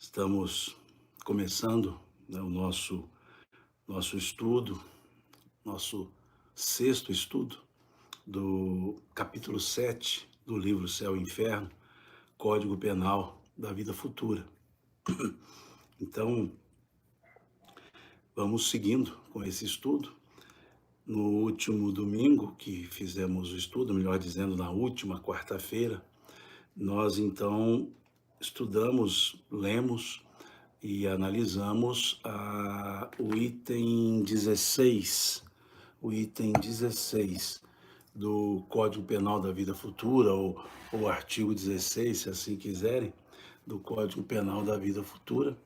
Estamos começando, né, o nosso estudo, nosso sexto estudo do capítulo 7 do livro Céu e Inferno, Código Penal da Vida Futura. Então, vamos seguindo com esse estudo. No último domingo que fizemos o estudo, melhor dizendo, na última quarta-feira, nós então estudamos, lemos e analisamos o item 16, do Código Penal da Vida Futura, ou artigo 16, se assim quiserem, do Código Penal da Vida Futura,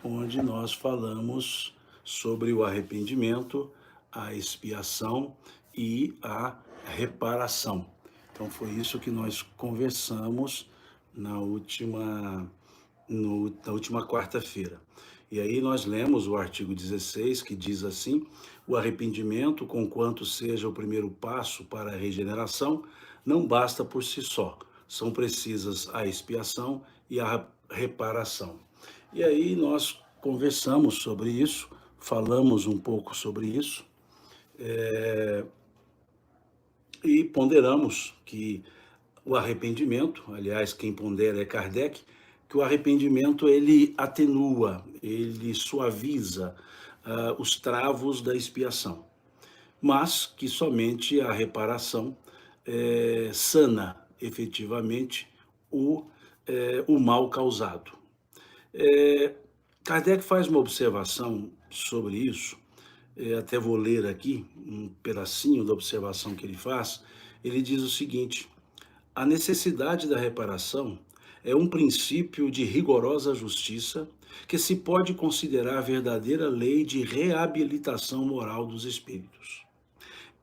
onde nós falamos sobre o arrependimento, a expiação e a reparação. Então foi isso que nós conversamos na última quarta-feira. E aí nós lemos o artigo 16, que diz assim: o arrependimento, conquanto seja o primeiro passo para a regeneração, não basta por si só. São precisas a expiação e a reparação. E aí nós conversamos sobre isso, falamos um pouco sobre isso, e ponderamos que o arrependimento, aliás, quem pondera é Kardec, que o arrependimento ele atenua, ele suaviza os travos da expiação, mas que somente a reparação sana efetivamente o mal causado. Kardec faz uma observação sobre isso, até vou ler aqui um pedacinho da observação que ele faz. Ele diz o seguinte: a necessidade da reparação é um princípio de rigorosa justiça que se pode considerar a verdadeira lei de reabilitação moral dos espíritos.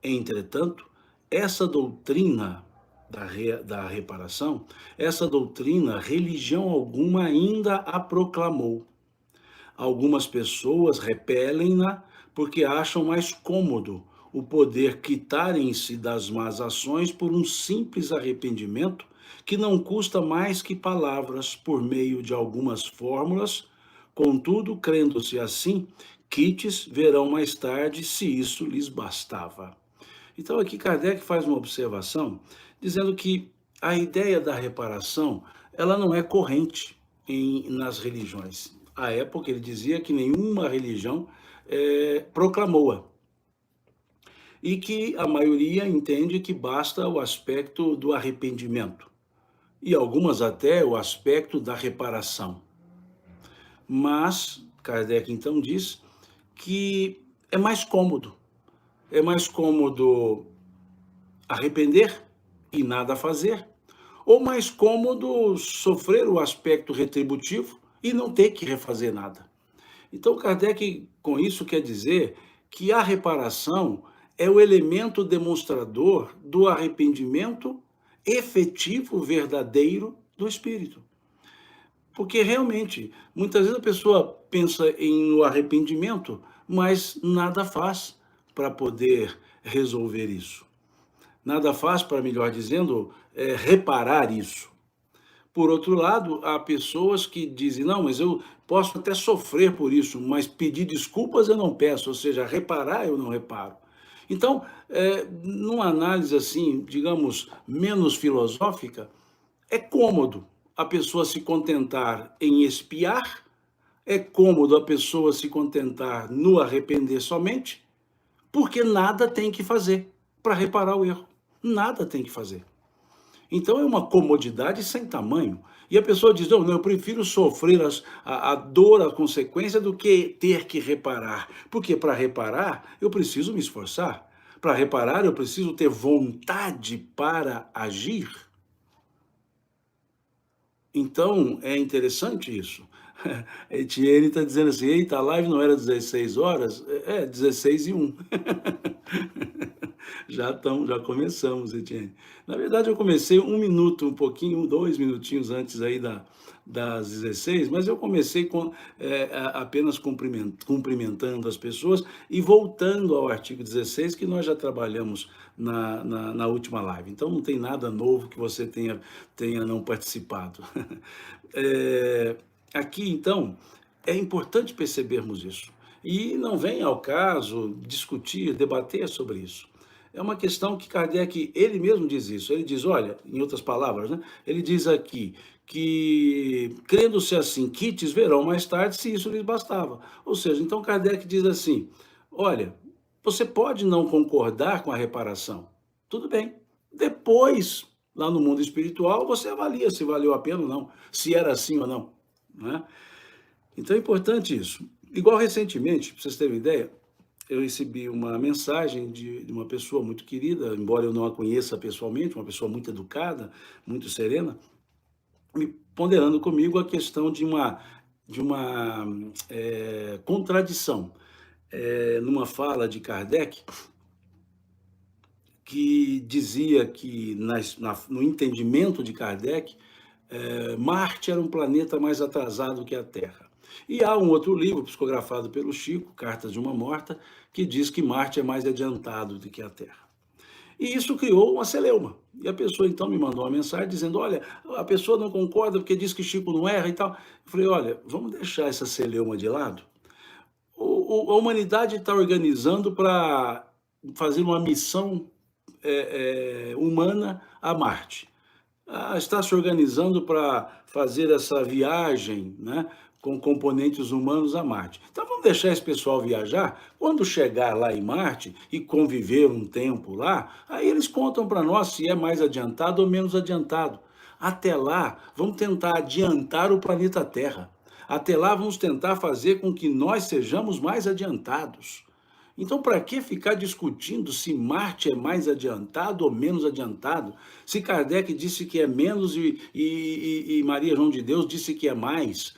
Entretanto, essa doutrina da reparação, essa doutrina, religião alguma ainda a proclamou. Algumas pessoas repelem-na porque acham mais cômodo o poder quitarem-se das más ações por um simples arrependimento que não custa mais que palavras por meio de algumas fórmulas. Contudo, crendo-se assim, quites verão mais tarde se isso lhes bastava. Então aqui Kardec faz uma observação dizendo que a ideia da reparação ela não é corrente nas religiões. À época ele dizia que nenhuma religião proclamou-a, e que a maioria entende que basta o aspecto do arrependimento, e algumas até o aspecto da reparação. Mas Kardec então diz que é mais cômodo arrepender e nada fazer, ou mais cômodo sofrer o aspecto retributivo e não ter que refazer nada. Então Kardec com isso quer dizer que a reparação é o elemento demonstrador do arrependimento efetivo, verdadeiro do espírito. Porque realmente, muitas vezes a pessoa pensa no arrependimento, mas nada faz para poder resolver isso. Nada faz para, melhor dizendo, reparar isso. Por outro lado, há pessoas que dizem, não, mas eu posso até sofrer por isso, mas pedir desculpas eu não peço, ou seja, reparar eu não reparo. Então, numa análise assim, digamos, menos filosófica, é cômodo a pessoa se contentar em expiar, é cômodo a pessoa se contentar no arrepender somente, porque nada tem que fazer para reparar o erro. Nada tem que fazer. Então é uma comodidade sem tamanho. E a pessoa diz, não, eu prefiro sofrer a dor, a consequência, do que ter que reparar. Porque para reparar, eu preciso me esforçar. Para reparar, eu preciso ter vontade para agir. Então, é interessante isso. A Etienne está dizendo assim, eita, a live não era 16 horas? 16:01. Já começamos, Etienne. Na verdade, eu comecei um minuto, um pouquinho, 2 minutinhos antes aí das 16, mas eu comecei apenas cumprimentando as pessoas e voltando ao artigo 16, que nós já trabalhamos na última live. Então, não tem nada novo que você tenha não participado. Aqui, então, é importante percebermos isso. E não vem ao caso discutir, debater sobre isso. É uma questão que Kardec, ele mesmo diz isso. Ele diz, olha, em outras palavras, né? Ele diz aqui que, crendo-se assim, quites verão mais tarde, se isso lhes bastava. Ou seja, então Kardec diz assim, olha, você pode não concordar com a reparação, tudo bem. Depois, lá no mundo espiritual, você avalia se valeu a pena ou não, se era assim ou não, né? Então é importante isso. Igual recentemente, para vocês terem uma ideia, eu recebi uma mensagem de uma pessoa muito querida, embora eu não a conheça pessoalmente, uma pessoa muito educada, muito serena, me ponderando comigo a questão de uma contradição numa fala de Kardec, que dizia que no entendimento de Kardec, Marte era um planeta mais atrasado que a Terra. E há um outro livro, psicografado pelo Chico, Cartas de uma Morta, que diz que Marte é mais adiantado do que a Terra. E isso criou uma celeuma. E a pessoa então me mandou uma mensagem dizendo, olha, a pessoa não concorda porque diz que Chico não erra e tal. Eu falei, olha, vamos deixar essa celeuma de lado? A humanidade está organizando para fazer uma missão humana a Marte. Está se organizando para fazer essa viagem, né, com componentes humanos a Marte. Então vamos deixar esse pessoal viajar. Quando chegar lá em Marte e conviver um tempo lá, aí eles contam para nós se é mais adiantado ou menos adiantado. Até lá, vamos tentar adiantar o planeta Terra. Até lá, vamos tentar fazer com que nós sejamos mais adiantados. Então, para que ficar discutindo se Marte é mais adiantado ou menos adiantado? Se Kardec disse que é menos e Maria João de Deus disse que é mais,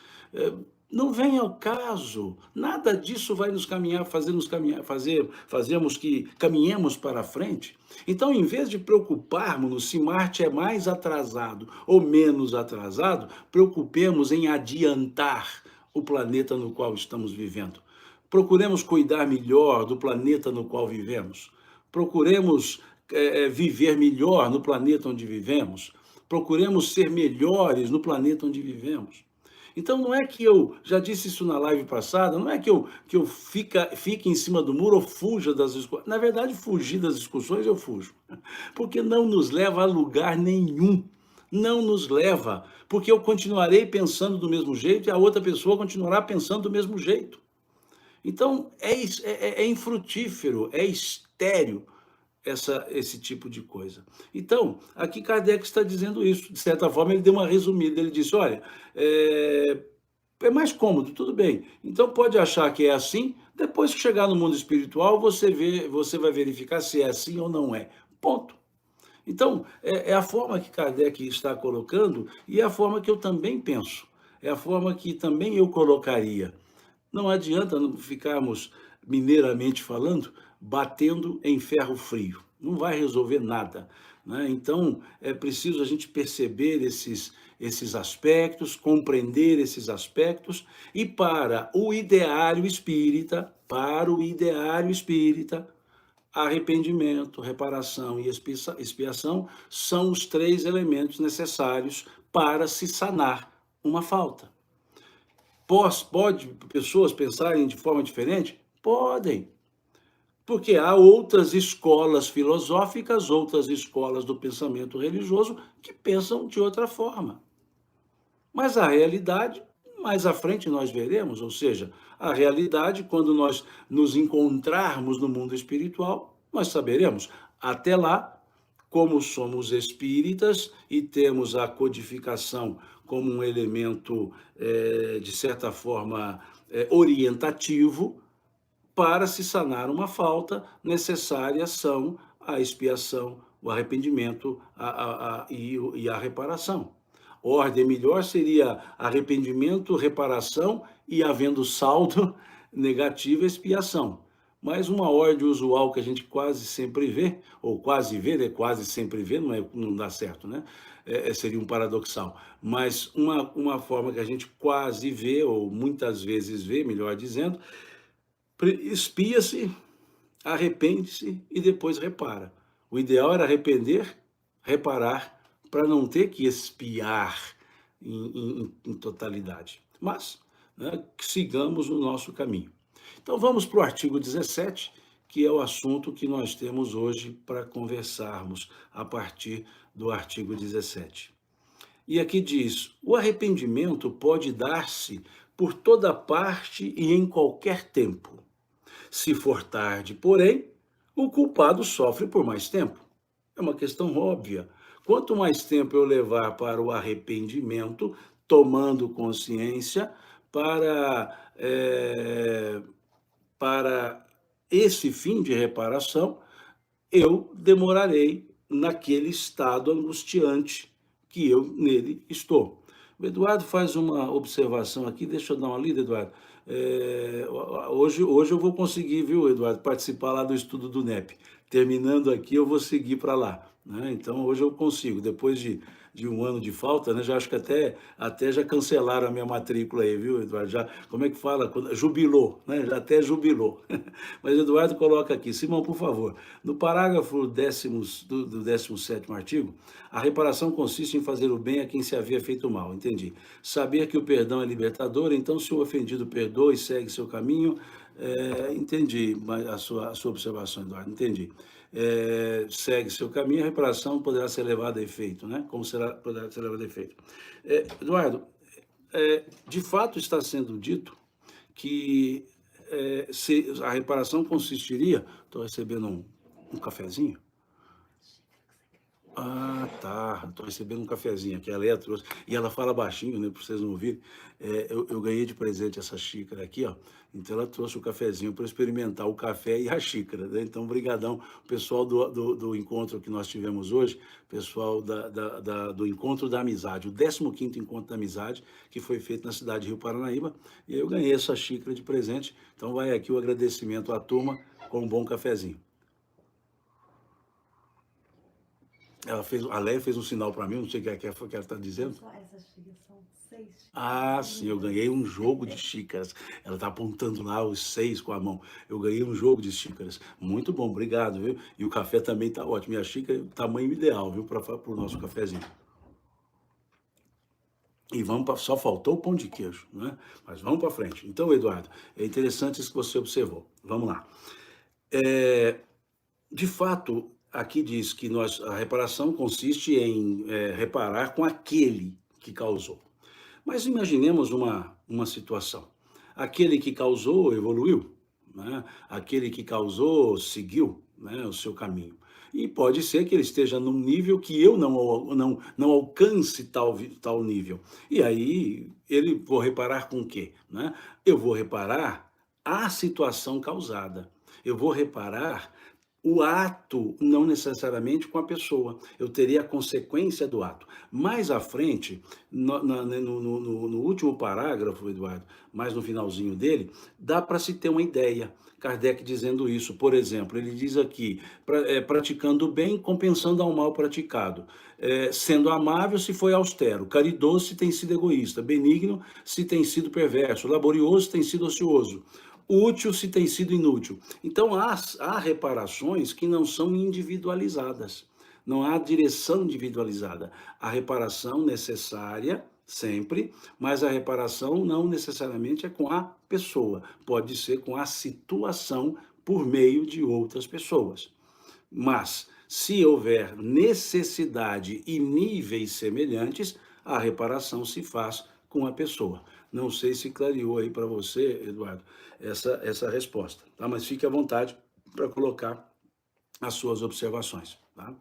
não vem ao caso. Nada disso vai nos caminhar, fazermos que caminhemos para frente. Então, em vez de preocuparmos se Marte é mais atrasado ou menos atrasado, preocupemos em adiantar o planeta no qual estamos vivendo. Procuremos cuidar melhor do planeta no qual vivemos. Procuremos viver melhor no planeta onde vivemos. Procuremos ser melhores no planeta onde vivemos. Então não é que eu, já disse isso na live passada, não é que eu fique em cima do muro ou fuja das discussões. Na verdade, fugir das discussões eu fujo, porque não nos leva a lugar nenhum. Não nos leva, porque eu continuarei pensando do mesmo jeito e a outra pessoa continuará pensando do mesmo jeito. Então, é infrutífero, é estéril esse tipo de coisa. Então, aqui Kardec está dizendo isso. De certa forma, ele deu uma resumida. Ele disse, olha, é mais cômodo, tudo bem. Então, pode achar que é assim. Depois que chegar no mundo espiritual, você vai verificar se é assim ou não é. Ponto. Então, é a forma que Kardec está colocando e é a forma que eu também penso. É a forma que também eu colocaria. Não adianta ficarmos, mineiramente falando, batendo em ferro frio. Não vai resolver nada, né? Então, é preciso a gente perceber esses aspectos, compreender esses aspectos, e para o ideário espírita, arrependimento, reparação e expiação são os três elementos necessários para se sanar uma falta. Pode pessoas pensarem de forma diferente? Podem, porque há outras escolas filosóficas, outras escolas do pensamento religioso que pensam de outra forma. Mas a realidade, mais à frente nós veremos, ou seja, a realidade, quando nós nos encontrarmos no mundo espiritual, nós saberemos. Até lá, como somos espíritas e temos a codificação como um elemento, de certa forma, orientativo, para se sanar uma falta, necessárias são a expiação, o arrependimento e a reparação. Ordem melhor seria arrependimento, reparação e, havendo saldo negativo, expiação. Mas uma ordem usual que a gente quase sempre vê, ou quase vê, né? Quase sempre vê, não dá certo, né? Seria um paradoxal. Mas uma forma que a gente quase vê, ou muitas vezes vê, melhor dizendo, expia-se, arrepende-se e depois repara. O ideal era arrepender, reparar, para não ter que expiar em totalidade. mas, né, que sigamos o nosso caminho. Então vamos para o artigo 17, que é o assunto que nós temos hoje para conversarmos a partir do artigo 17. E aqui diz: o arrependimento pode dar-se por toda parte e em qualquer tempo. Se for tarde, porém, o culpado sofre por mais tempo. É uma questão óbvia. Quanto mais tempo eu levar para o arrependimento, tomando consciência, para esse fim de reparação, eu demorarei naquele estado angustiante que eu nele estou. O Eduardo faz uma observação aqui, deixa eu dar uma lida, Eduardo. Hoje eu vou conseguir, viu, Eduardo, participar lá do estudo do NEP. Terminando aqui, eu vou seguir para lá, né? Então, hoje eu consigo, depois de um ano de falta, né? Já acho que até já cancelaram a minha matrícula aí, viu, Eduardo? Já, como é que fala? Jubilou, né? Já até jubilou. Mas Eduardo coloca aqui, Simão, por favor, no parágrafo do 17º artigo, a reparação consiste em fazer o bem a quem se havia feito mal, entendi. Saber que o perdão é libertador, então se o ofendido perdoa e segue seu caminho, entendi a sua observação, Eduardo, entendi. Segue seu caminho, a reparação poderá ser levada a efeito, né? Poderá ser levada a efeito. Eduardo, de fato está sendo dito que se a reparação consistiria... Estou recebendo um cafezinho? Ah, tá. Estou recebendo um cafezinho aqui. A Leia trouxe. E ela fala baixinho, né? Para vocês não ouvirem. Eu ganhei de presente essa xícara aqui, ó. Então ela trouxe o cafezinho para experimentar o café e a xícara, né? Então, brigadão, pessoal do encontro que nós tivemos hoje, pessoal do Encontro da Amizade, o 15º Encontro da Amizade, que foi feito na cidade de Rio Paranaíba. E eu ganhei essa xícara de presente. Então vai aqui o agradecimento à turma com um bom cafezinho. A Leia fez um sinal para mim, não sei o que ela está dizendo. Essas xícaras são 6 xícaras. Ah, sim, eu ganhei um jogo de xícaras. Ela está apontando lá os 6 com a mão. Eu ganhei um jogo de xícaras. Muito bom, obrigado, viu? E o café também está ótimo. E a xícara é o tamanho ideal, viu, para o nosso cafezinho. E só faltou o pão de queijo, né? Mas vamos para frente. Então, Eduardo, é interessante isso que você observou. Vamos lá. De fato, aqui diz que a reparação consiste em reparar com aquele que causou. Mas imaginemos uma situação. Aquele que causou evoluiu, né? Aquele que causou seguiu, né, o seu caminho. E pode ser que ele esteja num nível que eu não alcance tal nível. E aí, vou reparar com o quê? Né? Eu vou reparar a situação causada. Eu vou reparar o ato, não necessariamente com a pessoa. Eu teria a consequência do ato. Mais à frente, no último parágrafo, Eduardo, mais no finalzinho dele, dá para se ter uma ideia. Kardec dizendo isso, por exemplo, ele diz aqui, praticando o bem, compensando ao mal praticado. Sendo amável se foi austero, caridoso se tem sido egoísta, benigno se tem sido perverso, laborioso se tem sido ocioso, útil se tem sido inútil. Então, há reparações que não são individualizadas. Não há direção individualizada. A reparação necessária, sempre, mas a reparação não necessariamente é com a pessoa. Pode ser com a situação por meio de outras pessoas. Mas, se houver necessidade e níveis semelhantes, a reparação se faz com a pessoa. Não sei se clareou aí para você, Eduardo, essa resposta, tá? Mas fique à vontade para colocar as suas observações, tá?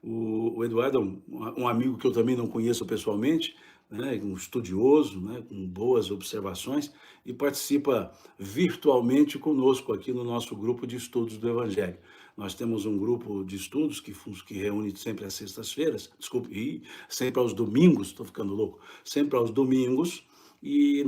O Eduardo é um amigo que eu também não conheço pessoalmente, né, um estudioso, né, com boas observações, e participa virtualmente conosco aqui no nosso grupo de estudos do Evangelho. Nós temos um grupo de estudos que reúne sempre às sextas-feiras, sempre aos domingos, estou ficando louco, sempre aos domingos, e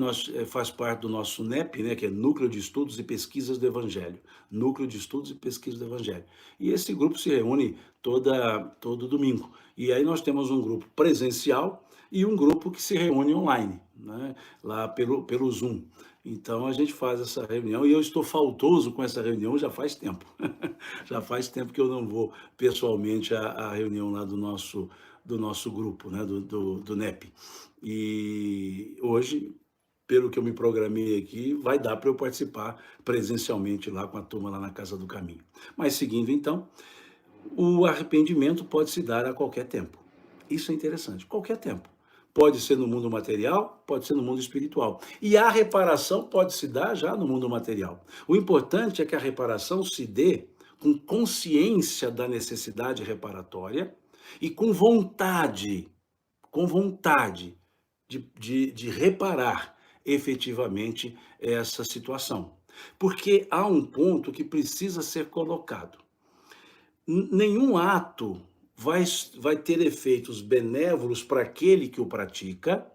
faz parte do nosso NEP, né, que é Núcleo de Estudos e Pesquisas do Evangelho. Núcleo de Estudos e Pesquisas do Evangelho. E esse grupo se reúne todo domingo. E aí nós temos um grupo presencial e um grupo que se reúne online, né, lá pelo Zoom. Então a gente faz essa reunião e eu estou faltoso com essa reunião já faz tempo. Já faz tempo que eu não vou pessoalmente à reunião lá do nosso grupo, né, do NEP. E hoje pelo que eu me programei aqui, vai dar para eu participar presencialmente lá com a turma lá na Casa do Caminho. Mas seguindo então, o arrependimento pode se dar a qualquer tempo. Isso é interessante, qualquer tempo. Pode ser no mundo material, pode ser no mundo espiritual. E a reparação pode se dar já no mundo material. O importante é que a reparação se dê com consciência da necessidade reparatória e com vontade de reparar efetivamente essa situação. Porque há um ponto que precisa ser colocado. Nenhum ato vai ter efeitos benévolos para aquele que o pratica,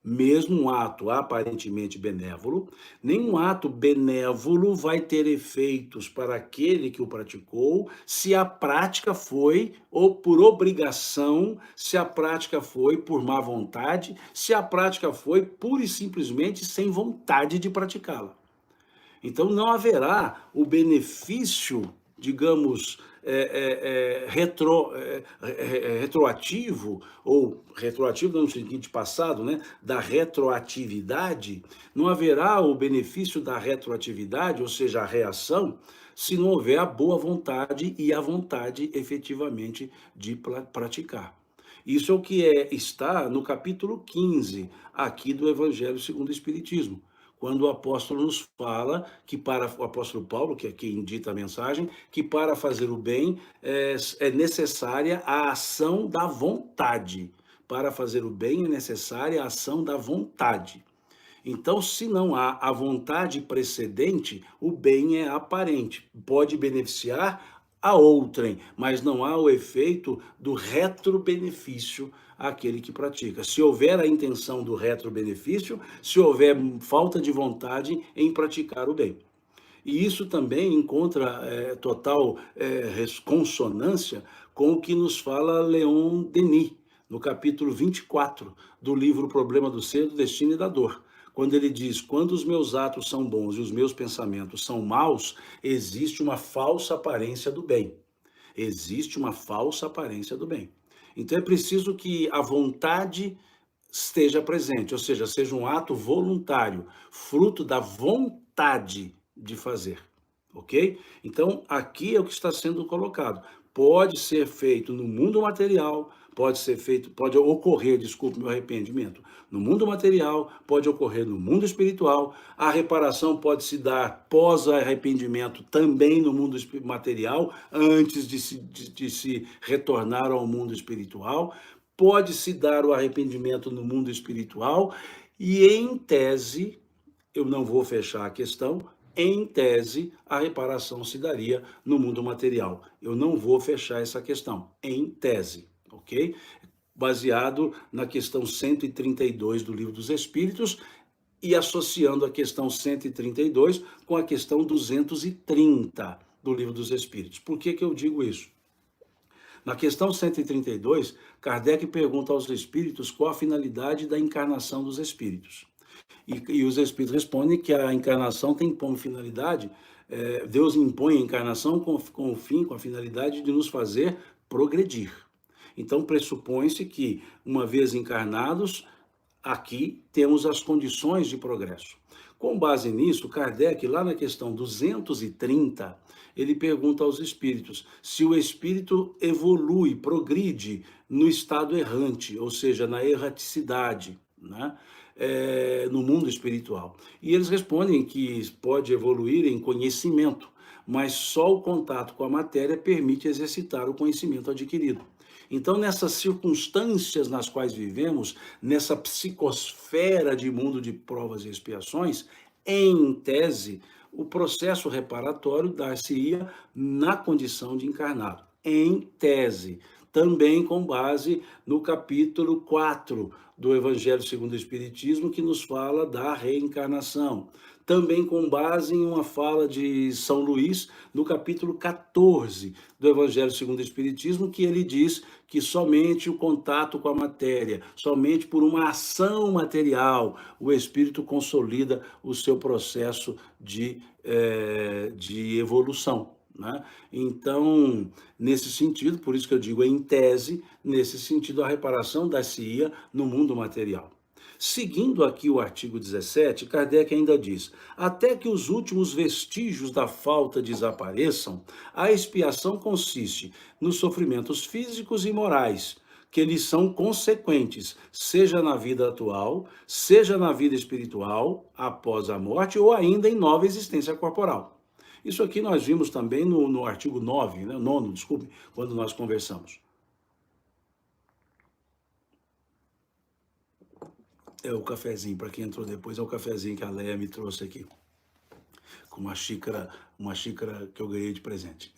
mesmo um ato aparentemente benévolo, nenhum ato benévolo vai ter efeitos para aquele que o praticou, se a prática foi ou por obrigação, se a prática foi por má vontade, se a prática foi pura e simplesmente sem vontade de praticá-la. Então não haverá o benefício, digamos, retroativo, ou retroativo no sentido passado, né, da retroatividade, não haverá o benefício da retroatividade, ou seja, a reação, se não houver a boa vontade e a vontade efetivamente de praticar. Isso é o que está no capítulo 15 aqui do Evangelho segundo o Espiritismo, quando o apóstolo nos fala que para o apóstolo Paulo, que é quem dita a mensagem, que para fazer o bem é necessária a ação da vontade. Para fazer o bem é necessária a ação da vontade. Então, se não há a vontade precedente, o bem é aparente, pode beneficiar a outrem, mas não há o efeito do retrobenefício àquele que pratica. Se houver a intenção do retrobenefício, se houver falta de vontade em praticar o bem. E isso também encontra total consonância com o que nos fala Leon Denis, no capítulo 24 do livro O Problema do Ser, do Destino e da Dor, quando ele diz: quando os meus atos são bons e os meus pensamentos são maus, existe uma falsa aparência do bem. Existe uma falsa aparência do bem. Então é preciso que a vontade esteja presente, ou seja, seja um ato voluntário, fruto da vontade de fazer, ok? Então aqui é o que está sendo colocado. Pode ser feito no mundo material, pode ocorrer, desculpe meu arrependimento, no mundo material, pode ocorrer no mundo espiritual, a reparação pode se dar pós-arrependimento também no mundo material, antes de se retornar ao mundo espiritual, pode se dar o arrependimento no mundo espiritual, e em tese, eu não vou fechar a questão, em tese, a reparação se daria no mundo material. Eu não vou fechar essa questão, em tese, ok? Baseado na questão 132 do Livro dos Espíritos e associando a questão 132 com a questão 230 do Livro dos Espíritos. Por que eu digo isso? Na questão 132, Kardec pergunta aos espíritos qual a finalidade da encarnação dos espíritos. E os espíritos respondem que a encarnação tem como finalidade, Deus impõe a encarnação com o fim, com a finalidade de nos fazer progredir. Então, pressupõe-se que, uma vez encarnados, aqui temos as condições de progresso. Com base nisso, Kardec, lá na questão 230, ele pergunta aos espíritos se o espírito evolui, progride no estado errante, ou seja, na erraticidade, né? No mundo espiritual. E eles respondem que pode evoluir em conhecimento, mas só o contato com a matéria permite exercitar o conhecimento adquirido. Então, nessas circunstâncias nas quais vivemos, nessa psicosfera de mundo de provas e expiações, em tese, o processo reparatório dar-se-ia na condição de encarnado. Em tese, também com base no capítulo 4 do Evangelho segundo o Espiritismo, que nos fala da reencarnação. Também com base em uma fala de São Luís, no capítulo 14 do Evangelho segundo o Espiritismo, que ele diz que somente o contato com a matéria, somente por uma ação material, o espírito consolida o seu processo de evolução, né? Então, nesse sentido, por isso que eu digo em tese, nesse sentido, a reparação dar-se-ia no mundo material. Seguindo aqui o artigo 17, Kardec ainda diz: até que os últimos vestígios da falta desapareçam, a expiação consiste nos sofrimentos físicos e morais, que lhes são consequentes, seja na vida atual, seja na vida espiritual, após a morte, ou ainda em nova existência corporal. Isso aqui nós vimos também no artigo 9, né, 9, desculpe, quando nós conversamos. É o cafezinho, para quem entrou depois, é o cafezinho que a Leia me trouxe aqui, com uma xícara que eu ganhei de presente.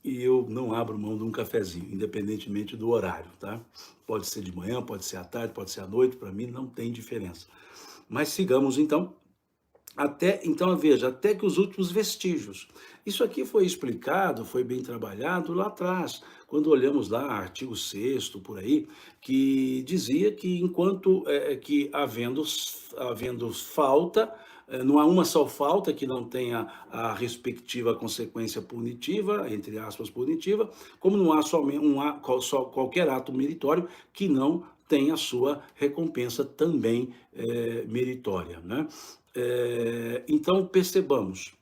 E eu não abro mão de um cafezinho, independentemente do horário, tá? Pode ser de manhã, pode ser à tarde, pode ser à noite, para mim não tem diferença. Mas sigamos então. Então veja, até que os últimos vestígios. Isso aqui foi explicado, foi bem trabalhado lá atrás, quando olhamos lá, artigo 6º, por aí, que dizia que enquanto que havendo falta, não há uma só falta que não tenha a respectiva consequência punitiva, entre aspas, punitiva, como não há só qualquer ato meritório que não tenha a sua recompensa também meritória, né? Então, percebamos,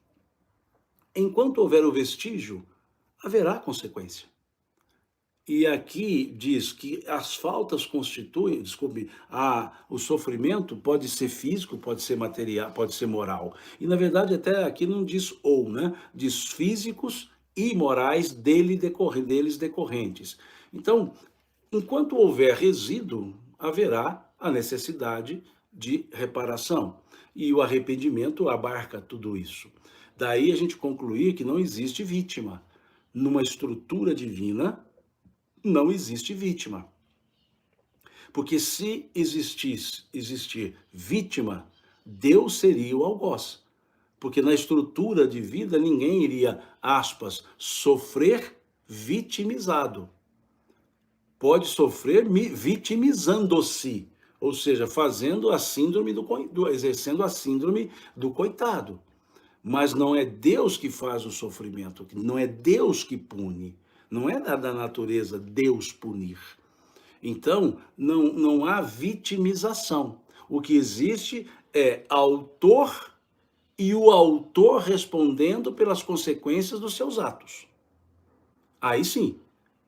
enquanto houver o vestígio, haverá consequência. E aqui diz que as faltas constituem, desculpe, o sofrimento pode ser físico, pode ser material, pode ser moral. E, na verdade, até aqui não diz ou, né? Diz físicos e morais deles decorrentes. Então, enquanto houver resíduo, haverá a necessidade de reparação. E o arrependimento abarca tudo isso. Daí a gente concluir que não existe vítima. Numa estrutura divina, não existe vítima. Porque se existir vítima, Deus seria o algoz. Porque na estrutura de vida ninguém iria, aspas, sofrer vitimizado. Pode sofrer vitimizando-se, ou seja, fazendo a síndrome exercendo a síndrome do coitado. Mas não é Deus que faz o sofrimento, não é Deus que pune, não é da natureza Deus punir. Então, não há vitimização. O que existe é autor e o autor respondendo pelas consequências dos seus atos. Aí sim.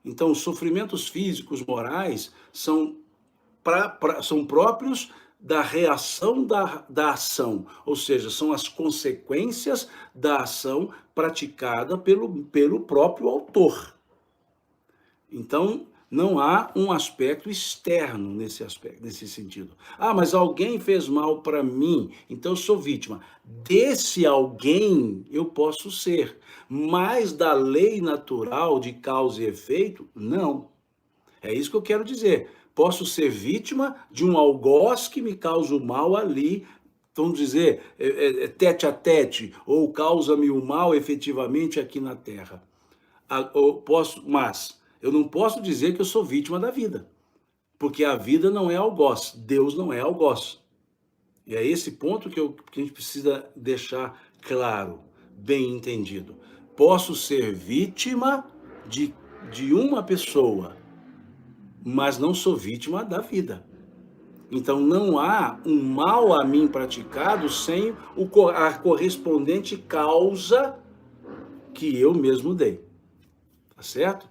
Então, os sofrimentos físicos, morais, são próprios da reação da ação, ou seja, são as consequências da ação praticada pelo próprio autor. Então, não há um aspecto externo nesse sentido. Ah, mas alguém fez mal para mim, então eu sou vítima. Desse alguém eu posso ser, mas da lei natural de causa e efeito, não. É isso que eu quero dizer. Posso ser vítima de um algoz que me causa o mal ali, vamos dizer, tete a tete, ou causa-me o mal efetivamente aqui na Terra. Mas eu não posso dizer que eu sou vítima da vida, porque a vida não é algoz, Deus não é algoz. E é esse ponto que a gente precisa deixar claro, bem entendido. Posso ser vítima de uma pessoa, mas não sou vítima da vida. Então não há um mal a mim praticado sem a correspondente causa que eu mesmo dei. Tá certo?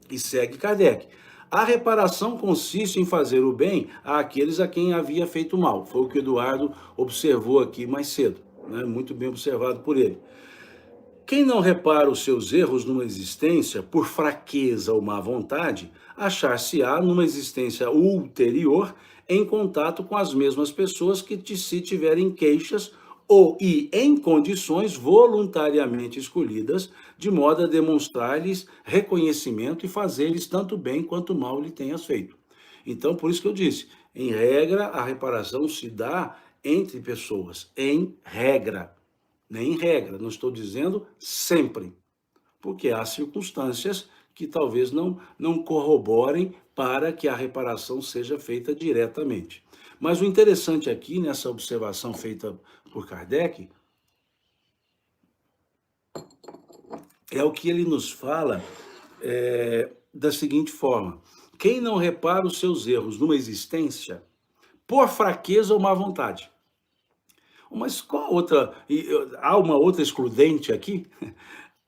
E segue Kardec. A reparação consiste em fazer o bem àqueles a quem havia feito mal. Foi o que o Eduardo observou aqui mais cedo, né? Muito bem observado por ele. Quem não repara os seus erros numa existência, por fraqueza ou má vontade, achar-se-á numa existência ulterior em contato com as mesmas pessoas que se tiverem queixas e em condições voluntariamente escolhidas, de modo a demonstrar-lhes reconhecimento e fazer-lhes tanto bem quanto mal lhe tenhas feito. Então, por isso que eu disse, em regra, a reparação se dá entre pessoas, em regra. Nem em regra, não estou dizendo sempre, porque há circunstâncias que talvez não corroborem para que a reparação seja feita diretamente. Mas o interessante aqui, nessa observação feita por Kardec, é o que ele nos fala da seguinte forma, quem não repara os seus erros numa existência, por fraqueza ou má vontade. Mas qual a outra? Há uma outra excludente aqui?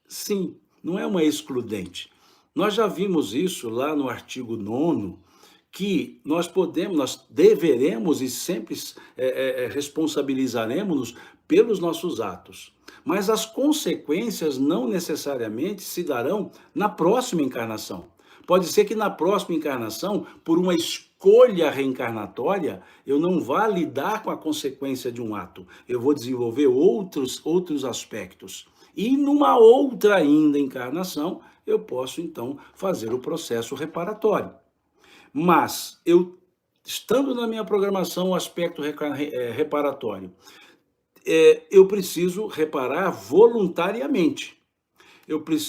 Sim, não é uma excludente. Nós já vimos isso lá no artigo 9º, que nós deveremos e sempre responsabilizaremos-nos pelos nossos atos. Mas as consequências não necessariamente se darão na próxima encarnação. Pode ser que na próxima encarnação, por uma escolha reencarnatória, eu não vá lidar com a consequência de um ato. Eu vou desenvolver outros aspectos. E numa outra ainda encarnação, eu posso então fazer o processo reparatório. Mas eu, estando na minha programação o aspecto reparatório, eu preciso reparar voluntariamente.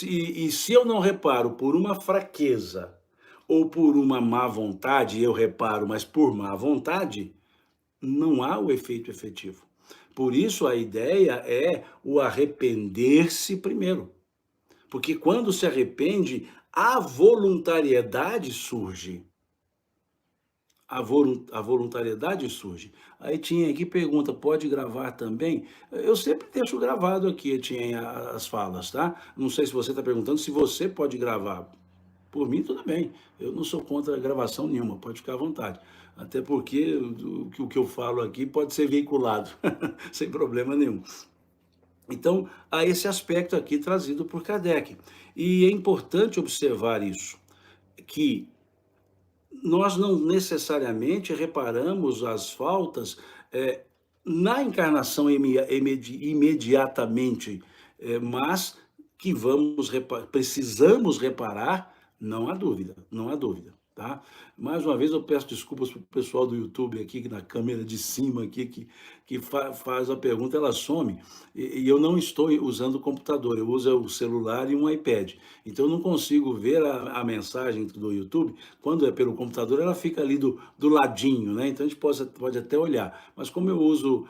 E se eu não reparo por uma fraqueza ou por uma má vontade, eu reparo, mas por má vontade, não há o efeito efetivo. Por isso a ideia é o arrepender-se primeiro. Porque quando se arrepende, a voluntariedade surge. A voluntariedade surge. Aí tinha aqui pergunta, pode gravar também? Eu sempre deixo gravado aqui, tinha as falas, tá? Não sei se você está perguntando se você pode gravar. Por mim, tudo bem. Eu não sou contra a gravação nenhuma, pode ficar à vontade. Até porque o que eu falo aqui pode ser veiculado, sem problema nenhum. Então, há esse aspecto aqui trazido por Kardec. E é importante observar isso, que nós não necessariamente reparamos as faltas na encarnação imediatamente, mas que precisamos reparar, não há dúvida, não há dúvida, tá? Mais uma vez eu peço desculpas para o pessoal do YouTube aqui, na câmera de cima aqui, que faz a pergunta, ela some, e eu não estou usando o computador, eu uso o celular e um iPad, então eu não consigo ver a mensagem do YouTube. Quando é pelo computador, ela fica ali do ladinho, né? Então a gente pode até olhar, mas como eu uso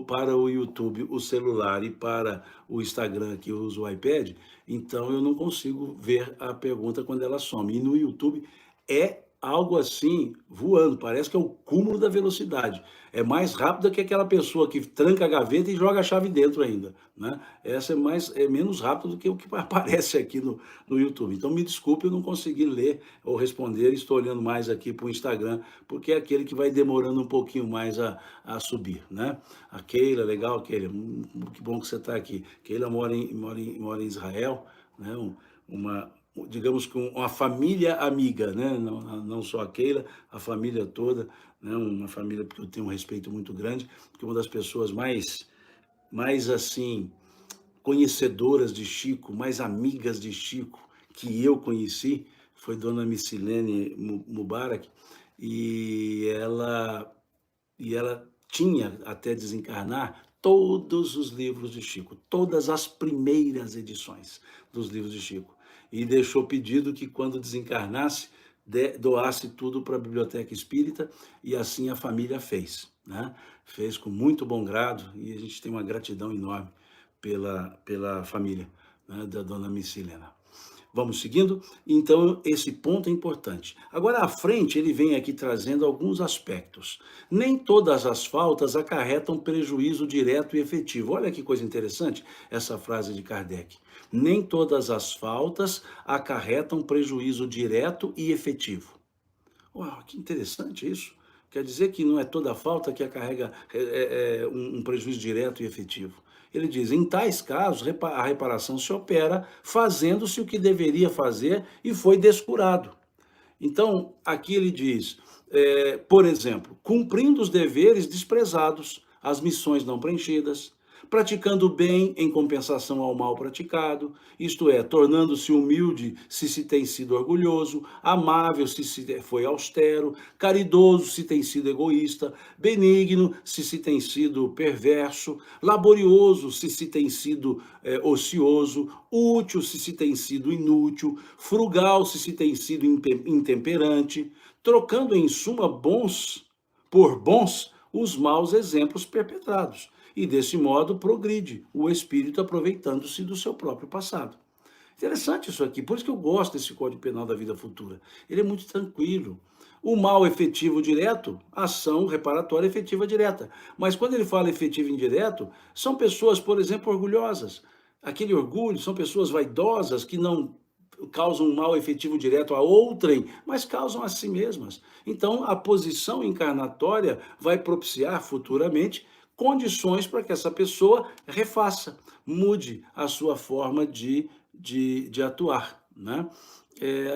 para o YouTube o celular e para o Instagram que eu uso o iPad, então eu não consigo ver a pergunta quando ela some. E no YouTube é algo assim voando, parece que é o cúmulo da velocidade. É mais rápido que aquela pessoa que tranca a gaveta e joga a chave dentro ainda, né? Essa é menos rápido do que o que aparece aqui no YouTube. Então me desculpe, eu não consegui ler ou responder, estou olhando mais aqui para o Instagram, porque é aquele que vai demorando um pouquinho mais a subir, né? A Keila, legal, Keila, que bom que você está aqui. Keila mora em Israel, né? Digamos que uma família amiga, né? Não só a Keila, a família toda, né? Uma família que eu tenho um respeito muito grande, porque uma das pessoas mais assim, conhecedoras de Chico, mais amigas de Chico que eu conheci, foi Dona Missilene Mubarak, e ela tinha, até desencarnar, todos os livros de Chico, todas as primeiras edições dos livros de Chico. E deixou pedido que, quando desencarnasse, doasse tudo para a Biblioteca Espírita, e assim a família fez, né? Fez com muito bom grado, e a gente tem uma gratidão enorme pela família, né, da Dona Missilena. Vamos seguindo? Então, esse ponto é importante. Agora, à frente, ele vem aqui trazendo alguns aspectos. Nem todas as faltas acarretam prejuízo direto e efetivo. Olha que coisa interessante essa frase de Kardec. Nem todas as faltas acarretam prejuízo direto e efetivo. Uau, que interessante isso. Quer dizer que não é toda falta que acarrega um prejuízo direto e efetivo. Ele diz, em tais casos, a reparação se opera fazendo-se o que deveria fazer e foi descurado. Então, aqui ele diz, por exemplo, cumprindo os deveres desprezados, as missões não preenchidas, praticando o bem em compensação ao mal praticado, isto é, tornando-se humilde se tem sido orgulhoso, amável se foi austero, caridoso se tem sido egoísta, benigno se tem sido perverso, laborioso se tem sido ocioso, útil se tem sido inútil, frugal se tem sido intemperante, trocando em suma por bons os maus exemplos perpetrados. E desse modo progride o espírito, aproveitando-se do seu próprio passado. Interessante isso aqui, por isso que eu gosto desse Código Penal da Vida Futura. Ele é muito tranquilo. O mal efetivo direto, ação reparatória efetiva direta. Mas quando ele fala efetivo indireto, são pessoas, por exemplo, orgulhosas. Aquele orgulho são pessoas vaidosas que não causam um mal efetivo direto a outrem, mas causam a si mesmas. Então, a posição encarnatória vai propiciar futuramente condições para que essa pessoa refaça, mude a sua forma de atuar, né?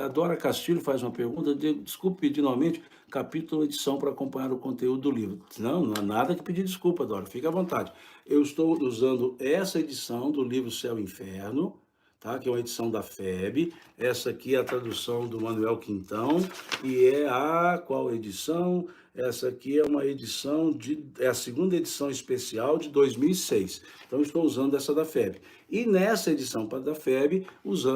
A Dora Castilho faz uma pergunta, desculpe pedir novamente, capítulo, edição para acompanhar o conteúdo do livro. Não, não há nada que pedir desculpa, Dora, fique à vontade. Eu estou usando essa edição do livro Céu e Inferno, tá? Que é uma edição da FEB. Essa aqui é a tradução do Manuel Quintão e é a qual edição? Essa aqui é uma edição é a segunda edição especial de 2006. Então estou usando essa da FEB. E nessa edição da FEB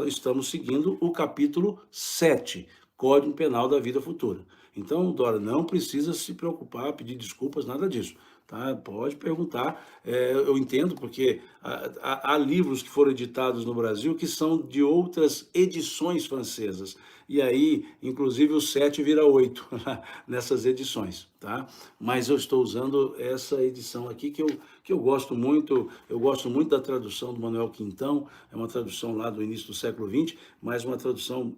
estamos seguindo o capítulo 7, Código Penal da Vida Futura. Então, Dora, não precisa se preocupar, pedir desculpas, nada disso. Tá? Pode perguntar, eu entendo, porque há livros que foram editados no Brasil que são de outras edições francesas, e aí, inclusive, o 7 vira 8 nessas edições, tá? Mas eu estou usando essa edição aqui que eu gosto muito da tradução do Manuel Quintão, é uma tradução lá do início do século XX, mas uma tradução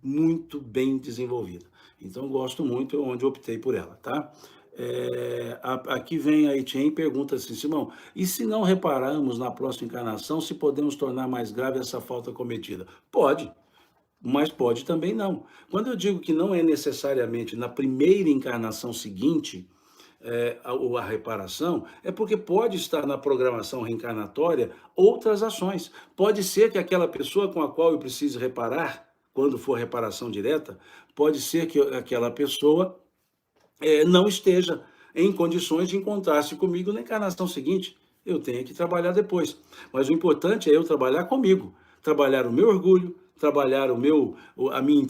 muito bem desenvolvida. Então, gosto muito, onde eu optei por ela, tá? Aqui vem a Etienne e pergunta assim, Simão, e se não repararmos na próxima encarnação, se podemos tornar mais grave essa falta cometida? Pode, mas pode também não. Quando eu digo que não é necessariamente na primeira encarnação seguinte, a reparação, é porque pode estar na programação reencarnatória outras ações. Pode ser que aquela pessoa com a qual eu precise reparar, quando for reparação direta, pode ser que aquela pessoa não esteja em condições de encontrar-se comigo na encarnação seguinte. Eu tenho que trabalhar depois. Mas o importante é eu trabalhar comigo, trabalhar o meu orgulho, trabalhar a minha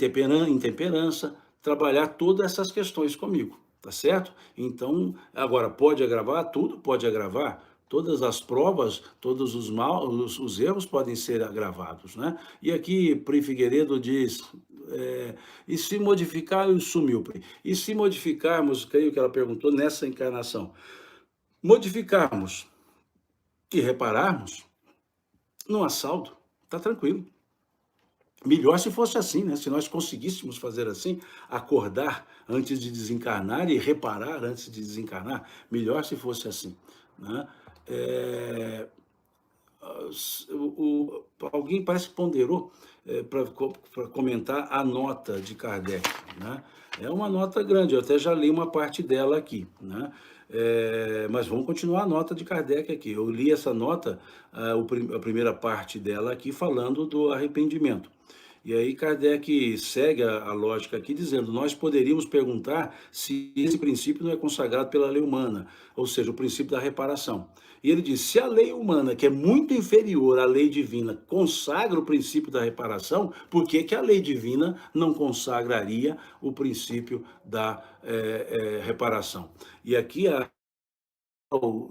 intemperança, trabalhar todas essas questões comigo, tá certo? Então, agora, pode agravar? Tudo pode agravar. Todas as provas, todos os erros podem ser agravados, né? E aqui, Pri Figueiredo diz, e se modificar, sumiu, Pri. E se modificarmos, creio que ela perguntou, nessa encarnação, modificarmos e repararmos, não há saldo, tá tranquilo. Melhor se fosse assim, né? Se nós conseguíssemos fazer assim, acordar antes de desencarnar e reparar antes de desencarnar, melhor se fosse assim, né? Alguém parece que ponderou para comentar a nota de Kardec, né? É uma nota grande, eu até já li uma parte dela aqui, né? Mas vamos continuar a nota de Kardec aqui. Eu li essa nota, a primeira parte dela aqui, falando do arrependimento. E aí Kardec segue a lógica aqui, dizendo, nós poderíamos perguntar se esse princípio não é consagrado pela lei humana, ou seja, o princípio da reparação. E ele diz, se a lei humana, que é muito inferior à lei divina, consagra o princípio da reparação, por que que a lei divina não consagraria o princípio da reparação? E aqui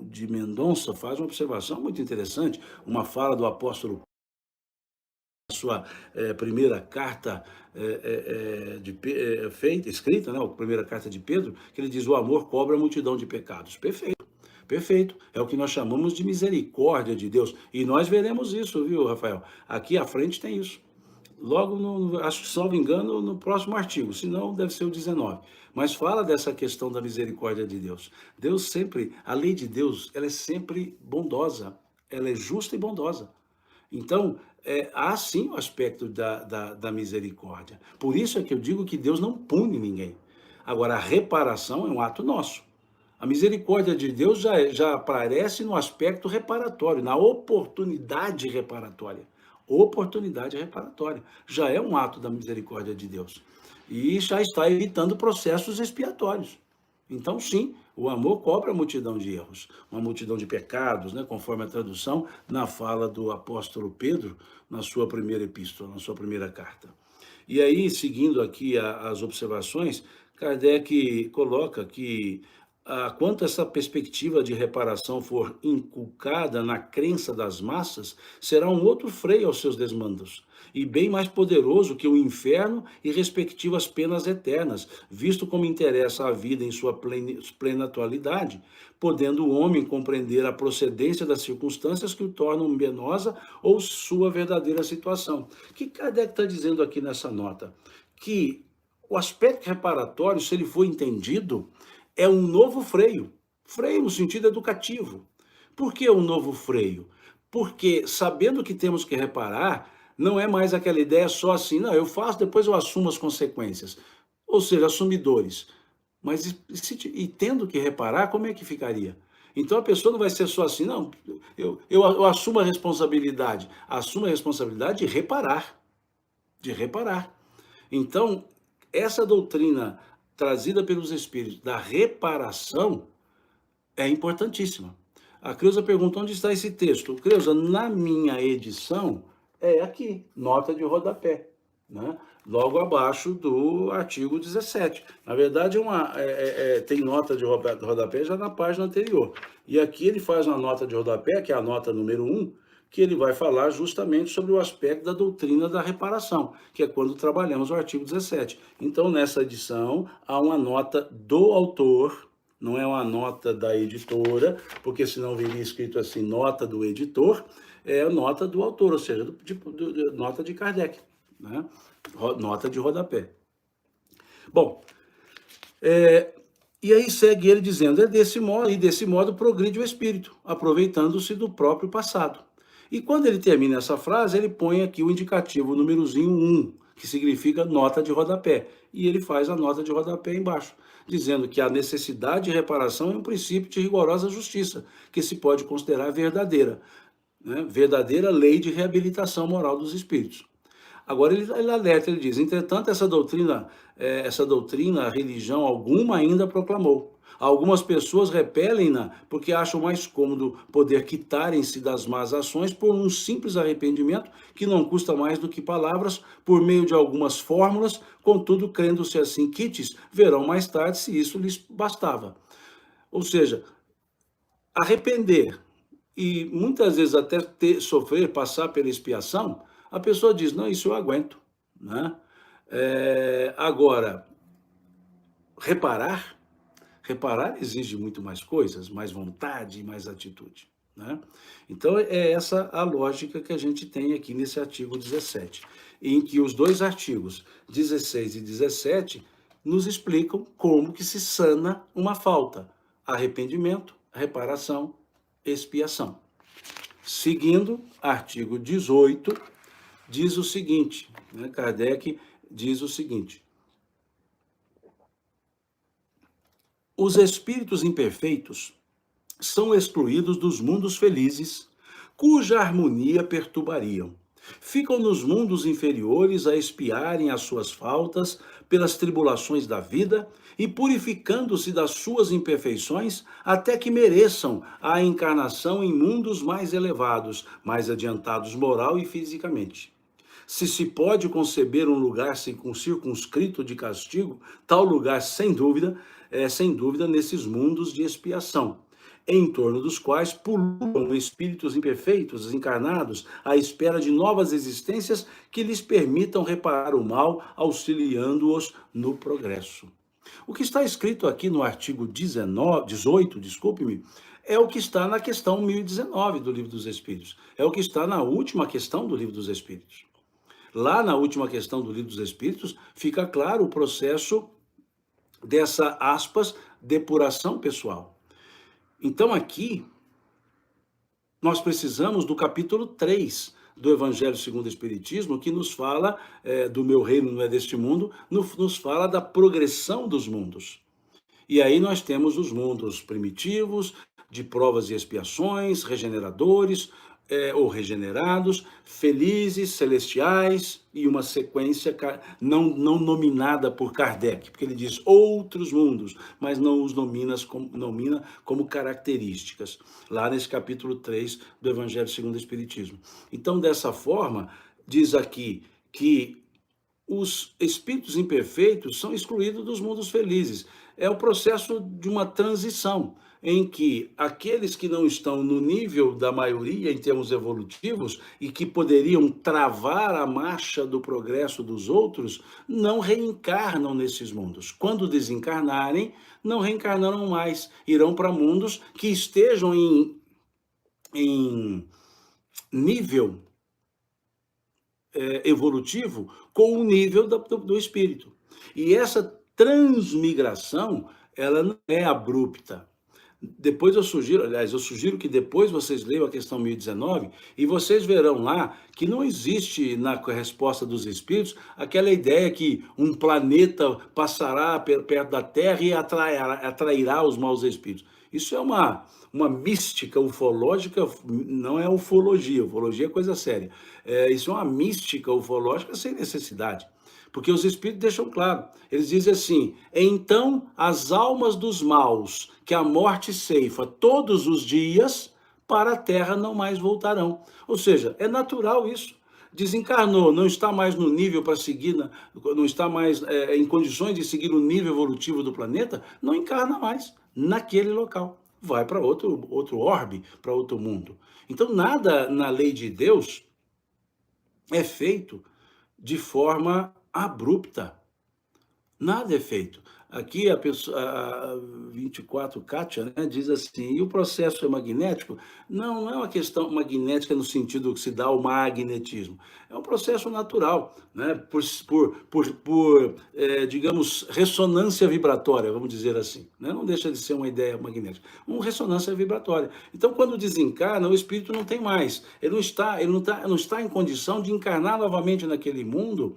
de Mendonça faz uma observação muito interessante, uma fala do apóstolo sua primeira carta escrita, né, a primeira carta de Pedro, que ele diz, o amor cobre a multidão de pecados. Perfeito, perfeito. É o que nós chamamos de misericórdia de Deus. E nós veremos isso, viu, Rafael? Aqui à frente tem isso. Logo, acho que, salvo engano, no próximo artigo, senão deve ser o 19. Mas fala dessa questão da misericórdia de Deus. Deus sempre, a lei de Deus, ela é sempre bondosa, ela é justa e bondosa. Então, há sim o aspecto da misericórdia. Por isso é que eu digo que Deus não pune ninguém. Agora, a reparação é um ato nosso. A misericórdia de Deus já aparece no aspecto reparatório, na oportunidade reparatória. Oportunidade reparatória. Já é um ato da misericórdia de Deus. E já está evitando processos expiatórios. Então, sim, o amor cobre a multidão de erros, uma multidão de pecados, né, conforme a tradução na fala do apóstolo Pedro, na sua primeira epístola, na sua primeira carta. E aí, seguindo aqui as observações, Kardec coloca que quanto essa perspectiva de reparação for inculcada na crença das massas, será um outro freio aos seus desmandos, e bem mais poderoso que o inferno e respectivas penas eternas, visto como interessa a vida em sua plena atualidade, podendo o homem compreender a procedência das circunstâncias que o tornam penosa ou sua verdadeira situação. O que Kardec está dizendo aqui nessa nota? Que o aspecto reparatório, se ele for entendido, é um novo freio. Freio no sentido educativo. Por que um novo freio? Porque sabendo que temos que reparar, não é mais aquela ideia só assim, não, eu faço, depois eu assumo as consequências. Ou seja, assumidores. Mas e tendo que reparar, como é que ficaria? Então a pessoa não vai ser só assim, não, eu assumo a responsabilidade. Assumo a responsabilidade de reparar. De reparar. Então, essa doutrina trazida pelos espíritos da reparação é importantíssima. A Creuza pergunta onde está esse texto. Creuza, na minha edição, é aqui, nota de rodapé, né? Logo abaixo do artigo 17. Na verdade, tem nota de rodapé já na página anterior. E aqui ele faz uma nota de rodapé, que é a nota número 1, que ele vai falar justamente sobre o aspecto da doutrina da reparação, que é quando trabalhamos o artigo 17. Então, nessa edição, há uma nota do autor, não é uma nota da editora, porque senão viria escrito assim, nota do editor, é a nota do autor, ou seja, nota de Kardec, né? Nota de rodapé. Bom, e aí segue ele dizendo, desse modo progride o espírito, aproveitando-se do próprio passado. E quando ele termina essa frase, ele põe aqui o indicativo, o númerozinho 1, que significa nota de rodapé. E ele faz a nota de rodapé embaixo, dizendo que a necessidade de reparação é um princípio de rigorosa justiça, que se pode considerar verdadeira, né? Verdadeira lei de reabilitação moral dos espíritos. Agora ele alerta, ele diz, entretanto, essa doutrina, a religião alguma ainda proclamou. Algumas pessoas repelem-na porque acham mais cômodo poder quitarem-se das más ações por um simples arrependimento que não custa mais do que palavras, por meio de algumas fórmulas, contudo, crendo-se assim quites, verão mais tarde se isso lhes bastava. Ou seja, arrepender e muitas vezes até sofrer, passar pela expiação, a pessoa diz, não, isso eu aguento, né? Agora, reparar exige muito mais coisas, mais vontade, mais atitude, né? Então, é essa a lógica que a gente tem aqui nesse artigo 17, em que os dois artigos 16 e 17 nos explicam como que se sana uma falta, arrependimento, reparação, expiação. Seguindo, artigo 18, diz o seguinte, né? Kardec diz o seguinte, os espíritos imperfeitos são excluídos dos mundos felizes, cuja harmonia perturbariam. Ficam nos mundos inferiores a expiarem as suas faltas pelas tribulações da vida e purificando-se das suas imperfeições até que mereçam a encarnação em mundos mais elevados, mais adiantados moral e fisicamente. Se pode conceber um lugar circunscrito de castigo, tal lugar, sem dúvida, nesses mundos de expiação, em torno dos quais pululam espíritos imperfeitos, encarnados, à espera de novas existências que lhes permitam reparar o mal, auxiliando-os no progresso. O que está escrito aqui no artigo 18, desculpe-me, é o que está na questão 1019 do Livro dos Espíritos. É o que está na última questão do Livro dos Espíritos. Lá na última questão do Livro dos Espíritos, fica claro o processo dessa, aspas, depuração pessoal. Então, aqui, nós precisamos do capítulo 3 do Evangelho segundo o Espiritismo, que nos fala do meu reino não é deste mundo, nos fala da progressão dos mundos. E aí nós temos os mundos primitivos, de provas e expiações, regeneradores, ou regenerados, felizes, celestiais, e uma sequência não nominada por Kardec, porque ele diz outros mundos, mas não os nomina como características, lá nesse capítulo 3 do Evangelho segundo o Espiritismo. Então, dessa forma, diz aqui que os espíritos imperfeitos são excluídos dos mundos felizes. É o processo de uma transição, em que aqueles que não estão no nível da maioria em termos evolutivos e que poderiam travar a marcha do progresso dos outros, não reencarnam nesses mundos. Quando desencarnarem, não reencarnarão mais, irão para mundos que estejam em nível evolutivo com o nível do espírito. E essa transmigração, ela não é abrupta. Depois eu sugiro que depois vocês leiam a questão 1019 e vocês verão lá que não existe na resposta dos espíritos aquela ideia que um planeta passará perto da Terra e atrairá os maus espíritos. Isso é uma mística ufológica, não é ufologia é coisa séria. Isso é uma mística ufológica sem necessidade. Porque os espíritos deixam claro, eles dizem assim: então as almas dos maus que a morte ceifa todos os dias, para a terra não mais voltarão. Ou seja, é natural isso. Desencarnou, não está mais no nível para seguir, não está mais em condições de seguir o nível evolutivo do planeta, não encarna mais naquele local. Vai para outro orbe, para outro mundo. Então nada na lei de Deus é feito de forma abrupta. Nada é feito. Aqui a pessoa, a 24 Kátia, né, diz assim: e o processo é magnético? Não, não é uma questão magnética no sentido que se dá o magnetismo. É um processo natural, né, digamos, ressonância vibratória, vamos dizer assim. Né? Não deixa de ser uma ideia magnética. Uma ressonância vibratória. Então, quando desencarna, o espírito não tem mais. Ele não está em condição de encarnar novamente naquele mundo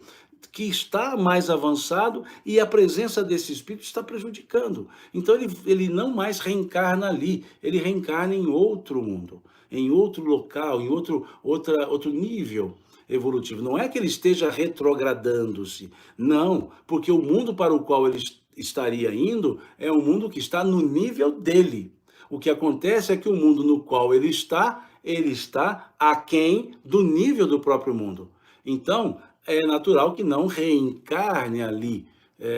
que está mais avançado e a presença desse espírito está prejudicando. Então ele não mais reencarna ali, ele reencarna em outro mundo, em outro local, em outro nível evolutivo. Não é que ele esteja retrogradando-se, não, porque o mundo para o qual ele estaria indo é um mundo que está no nível dele. O que acontece é que o mundo no qual ele está aquém do nível do próprio mundo. Então, é natural que não reencarne ali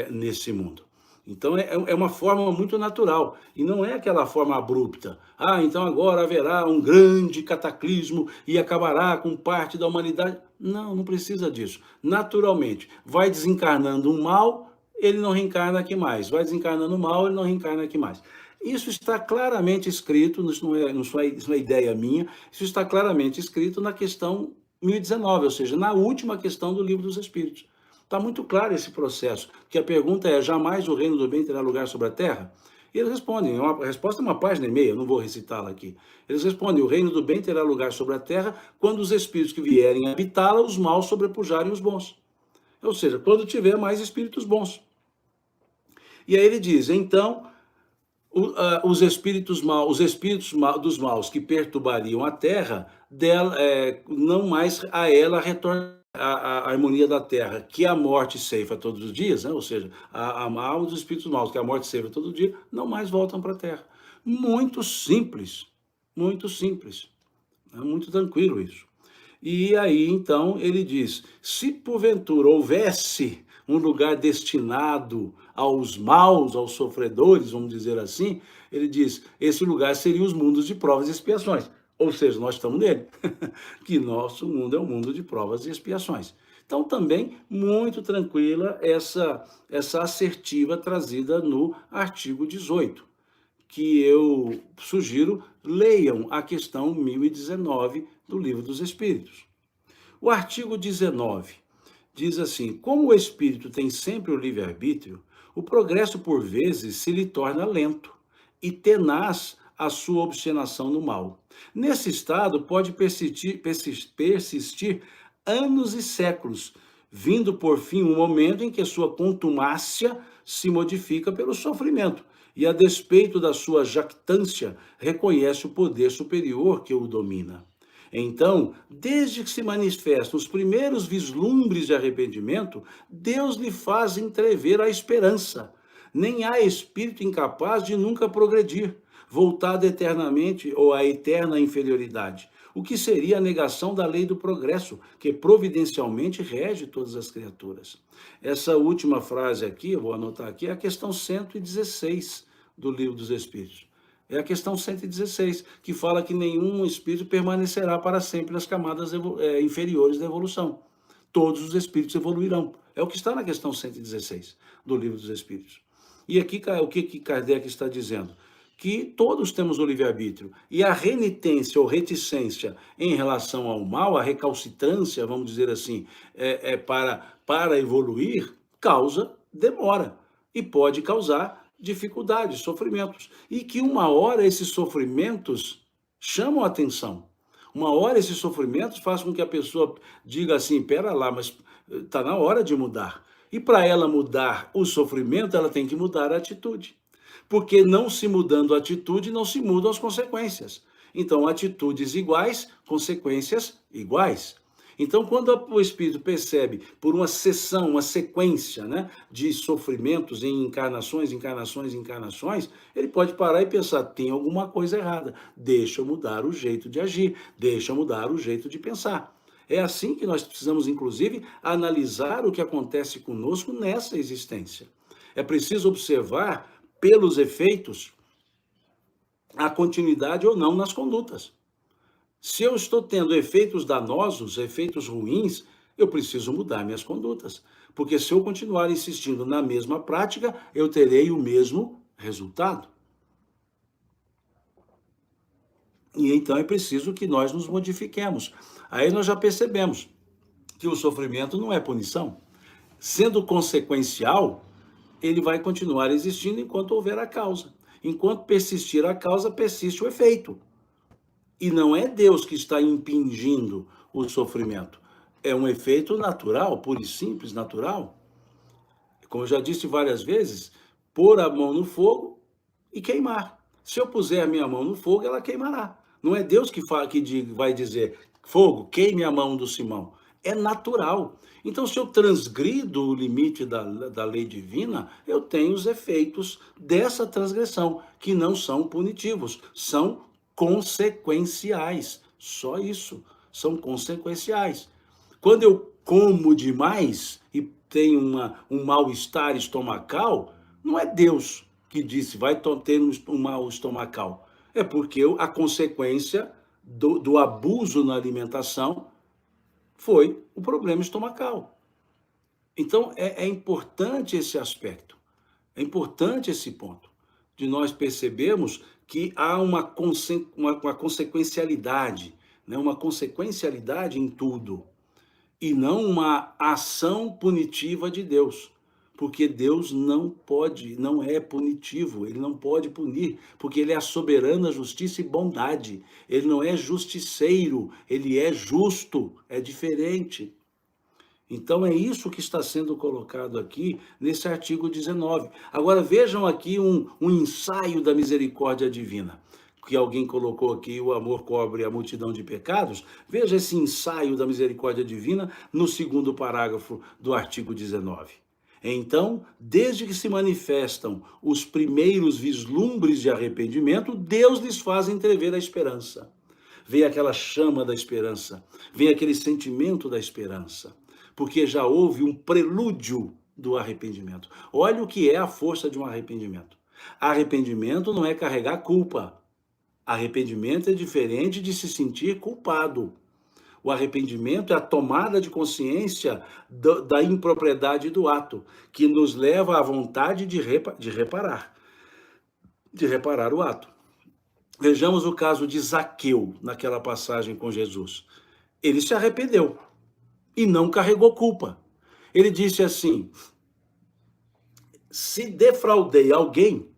nesse mundo. Então é uma forma muito natural, e não é aquela forma abrupta. Então agora haverá um grande cataclismo e acabará com parte da humanidade. Não, não precisa disso. Naturalmente, vai desencarnando um mal, ele não reencarna aqui mais. Vai desencarnando um mal, ele não reencarna aqui mais. Isso está claramente escrito, isso não é ideia minha, isso está claramente escrito na questão 1019, ou seja, na última questão do Livro dos Espíritos. Está muito claro esse processo, que a pergunta é: jamais o reino do bem terá lugar sobre a terra? E eles respondem, a resposta é uma página e meia, eu não vou recitá-la aqui. Eles respondem: o reino do bem terá lugar sobre a terra quando os espíritos que vierem habitá-la, os maus sobrepujarem os bons. Ou seja, quando tiver mais espíritos bons. E aí ele diz: então, os espíritos dos maus que perturbariam a terra, não mais a ela retorna a harmonia da terra, que a morte ceifa todos os dias, né? Ou seja, a alma dos espíritos maus, que a morte ceifa todo dia, não mais voltam para a terra. Muito simples, muito simples. É muito tranquilo isso. E aí, então, ele diz: se porventura houvesse um lugar destinado aos maus, aos sofredores, vamos dizer assim, ele diz: esse lugar seria os mundos de provas e expiações. Ou seja, nós estamos nele, que nosso mundo é um mundo de provas e expiações. Então, também, muito tranquila essa assertiva trazida no artigo 18, que eu sugiro leiam a questão 1019 do Livro dos Espíritos. O artigo 19 diz assim: como o espírito tem sempre o livre-arbítrio, o progresso por vezes se lhe torna lento e tenaz a sua obstinação no mal. Nesse estado pode persistir anos e séculos, vindo por fim um momento em que sua contumácia se modifica pelo sofrimento, e a despeito da sua jactância, reconhece o poder superior que o domina. Então, desde que se manifestam os primeiros vislumbres de arrependimento, Deus lhe faz entrever a esperança. Nem há espírito incapaz de nunca progredir, voltado eternamente ou à eterna inferioridade. o que seria a negação da lei do progresso, que providencialmente rege todas as criaturas. Essa última frase aqui, eu vou anotar aqui, é a questão 116 do Livro dos Espíritos. É a questão 116, que fala que nenhum espírito permanecerá para sempre nas camadas inferiores da evolução. Todos os espíritos evoluirão. É o que está na questão 116 do Livro dos Espíritos. E aqui o que Kardec está dizendo? Que todos temos o livre-arbítrio. E a renitência ou reticência em relação ao mal, a recalcitrância, vamos dizer assim, para evoluir, causa demora. E pode causar dificuldades, sofrimentos. E que uma hora esses sofrimentos chamam a atenção. Uma hora esses sofrimentos fazem com que a pessoa diga assim, pera lá, mas está na hora de mudar. E para ela mudar o sofrimento, ela tem que mudar a atitude. Porque não se mudando a atitude, não se mudam as consequências. Então, atitudes iguais, consequências iguais. Então, quando o espírito percebe por uma sessão, uma sequência, né, de sofrimentos em encarnações, ele pode parar e pensar, tem alguma coisa errada, deixa eu mudar o jeito de agir, deixa eu mudar o jeito de pensar. É assim que nós precisamos, inclusive, analisar o que acontece conosco nessa existência. É preciso observar, pelos efeitos, a continuidade ou não nas condutas. Se eu estou tendo efeitos danosos, efeitos ruins, eu preciso mudar minhas condutas. Porque se eu continuar insistindo na mesma prática, eu terei o mesmo resultado. E então é preciso que nós nos modifiquemos. Aí nós já percebemos que o sofrimento não é punição. Sendo consequencial, ele vai continuar existindo enquanto houver a causa. Enquanto persistir a causa, persiste o efeito. E não é Deus que está impingindo o sofrimento. É um efeito natural, puro e simples, natural. Como eu já disse várias vezes, pôr a mão no fogo e queimar. Se eu puser a minha mão no fogo, ela queimará. Não é Deus que vai dizer, fogo, queime a mão do Simão. É natural. Então, se eu transgrido o limite da lei divina, eu tenho os efeitos dessa transgressão, que não são punitivos, são consequenciais. Só isso, são consequenciais. Quando eu como demais e tenho um mal-estar estomacal, não é Deus que disse vai ter um mal estomacal. É porque a consequência do abuso na alimentação foi o problema estomacal. Então, é importante esse aspecto, é importante esse ponto, de nós percebermos que há uma consequencialidade, né? Uma consequencialidade em tudo, e não uma ação punitiva de Deus. Porque Deus não é punitivo, ele não pode punir, porque ele é a soberana justiça e bondade. Ele não é justiceiro, ele é justo, é diferente. Então é isso que está sendo colocado aqui nesse artigo 19. Agora vejam aqui um ensaio da misericórdia divina, que alguém colocou aqui, o amor cobre a multidão de pecados. Veja esse ensaio da misericórdia divina no segundo parágrafo do artigo 19. Então, desde que se manifestam os primeiros vislumbres de arrependimento, Deus lhes faz entrever a esperança. Vem aquela chama da esperança, vem aquele sentimento da esperança, porque já houve um prelúdio do arrependimento. Olha o que é a força de um arrependimento. Arrependimento não é carregar culpa. Arrependimento é diferente de se sentir culpado. O arrependimento é a tomada de consciência da impropriedade do ato, que nos leva à vontade de reparar o ato. Vejamos o caso de Zaqueu, naquela passagem com Jesus. Ele se arrependeu e não carregou culpa. Ele disse assim, se defraudei alguém,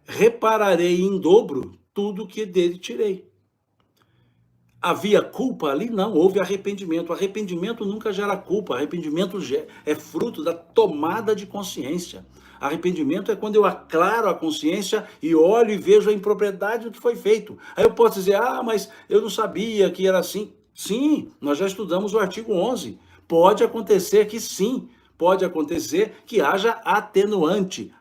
repararei em dobro tudo que dele tirei. Havia culpa ali? Não, houve arrependimento. Arrependimento nunca gera culpa. Arrependimento é fruto da tomada de consciência. Arrependimento é quando eu aclaro a consciência e olho e vejo a impropriedade do que foi feito. Aí eu posso dizer, mas eu não sabia que era assim. Sim, nós já estudamos o artigo 11. Pode acontecer que sim, pode acontecer que haja atenuante,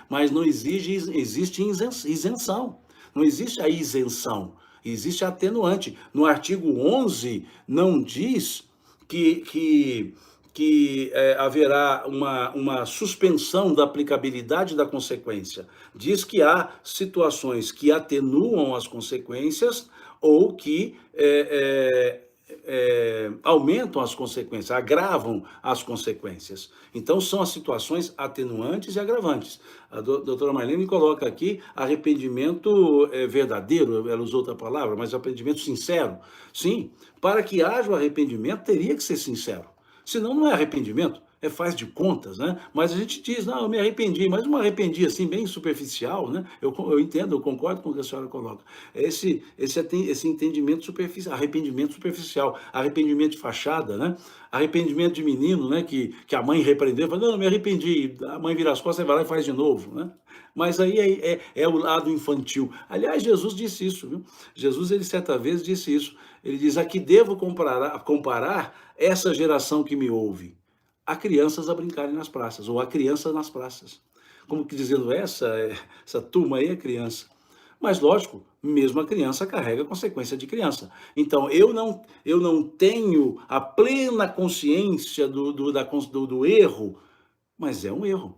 mas não existe isenção. Não existe a isenção. existe atenuante. No artigo 11, não diz que haverá uma suspensão da aplicabilidade da consequência. Diz que há situações que atenuam as consequências ou que aumentam as consequências, agravam as consequências. Então, são as situações atenuantes e agravantes. A doutora Marlene coloca aqui arrependimento verdadeiro, ela usou outra palavra, mas arrependimento sincero. Sim, para que haja o arrependimento, teria que ser sincero. Senão não é arrependimento, faz de contas, né? Mas a gente diz, não, eu me arrependi, mas não arrependi assim, bem superficial, né? Eu entendo, eu concordo com o que a senhora coloca. Esse entendimento superficial, arrependimento superficial, arrependimento de fachada, né? Arrependimento de menino, né? Que a mãe repreendeu, fala, não, me arrependi, a mãe vira as costas, vai lá e faz de novo, né? Mas aí é o lado infantil. Aliás, Jesus disse isso, viu? Jesus, ele certa vez disse isso. Ele diz, a que devo comparar essa geração que me ouve? A crianças a brincarem nas praças, ou a crianças nas praças. Como que dizendo, essa turma aí é criança. Mas, lógico, mesmo a criança carrega a consequência de criança. Então, eu não tenho a plena consciência do erro, mas é um erro.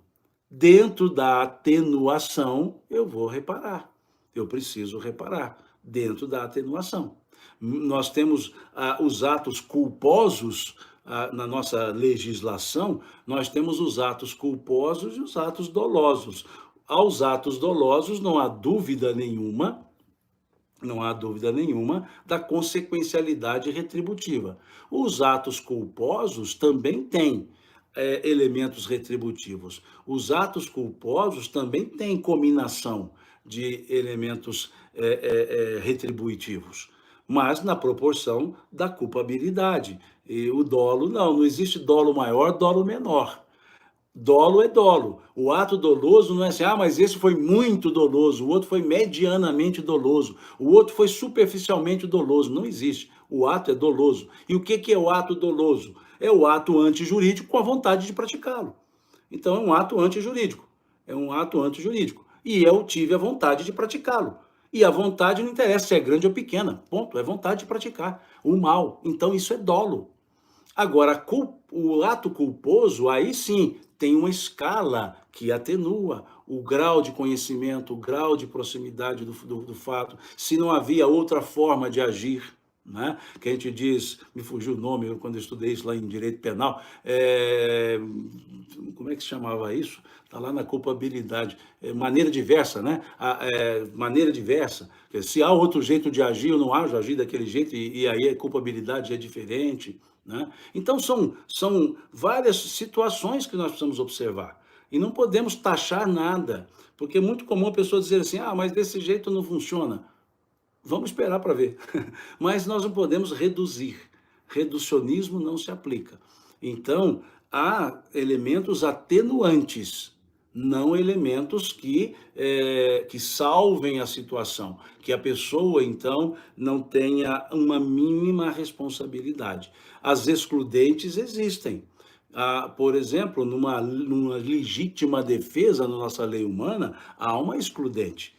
Dentro da atenuação, eu vou reparar. Eu preciso reparar, dentro da atenuação. Nós temos os atos culposos, na nossa legislação, nós temos os atos culposos e os atos dolosos. Aos atos dolosos não há dúvida nenhuma, da consequencialidade retributiva. Os atos culposos também têm elementos retributivos. Os atos culposos também têm combinação de elementos retributivos, mas na proporção da culpabilidade. E o dolo, não existe dolo maior, dolo menor. Dolo é dolo. O ato doloso não é assim, mas esse foi muito doloso, o outro foi medianamente doloso, o outro foi superficialmente doloso. Não existe. O ato é doloso. E o que é o ato doloso? É o ato antijurídico com a vontade de praticá-lo. Então, é um ato antijurídico. E eu tive a vontade de praticá-lo. E a vontade não interessa se é grande ou pequena. Ponto. É vontade de praticar o mal. Então, isso é dolo. Agora, o ato culposo, aí sim, tem uma escala que atenua o grau de conhecimento, o grau de proximidade do fato, se não havia outra forma de agir, né? Que a gente diz, me fugiu o nome quando eu estudei isso lá em direito penal, como é que se chamava isso? Está lá na culpabilidade, maneira diversa, né? Maneira diversa, se há outro jeito de agir, eu não ajo agir daquele jeito, e aí a culpabilidade é diferente, né? Então, são várias situações que nós precisamos observar. E não podemos taxar nada, porque é muito comum a pessoa dizer assim, mas desse jeito não funciona. Vamos esperar para ver. Mas nós não podemos reduzir. Reducionismo não se aplica. Então, há elementos atenuantes, não elementos que salvem a situação, que a pessoa, então, não tenha uma mínima responsabilidade. As excludentes existem. Por exemplo, numa legítima defesa na nossa lei humana, há uma excludente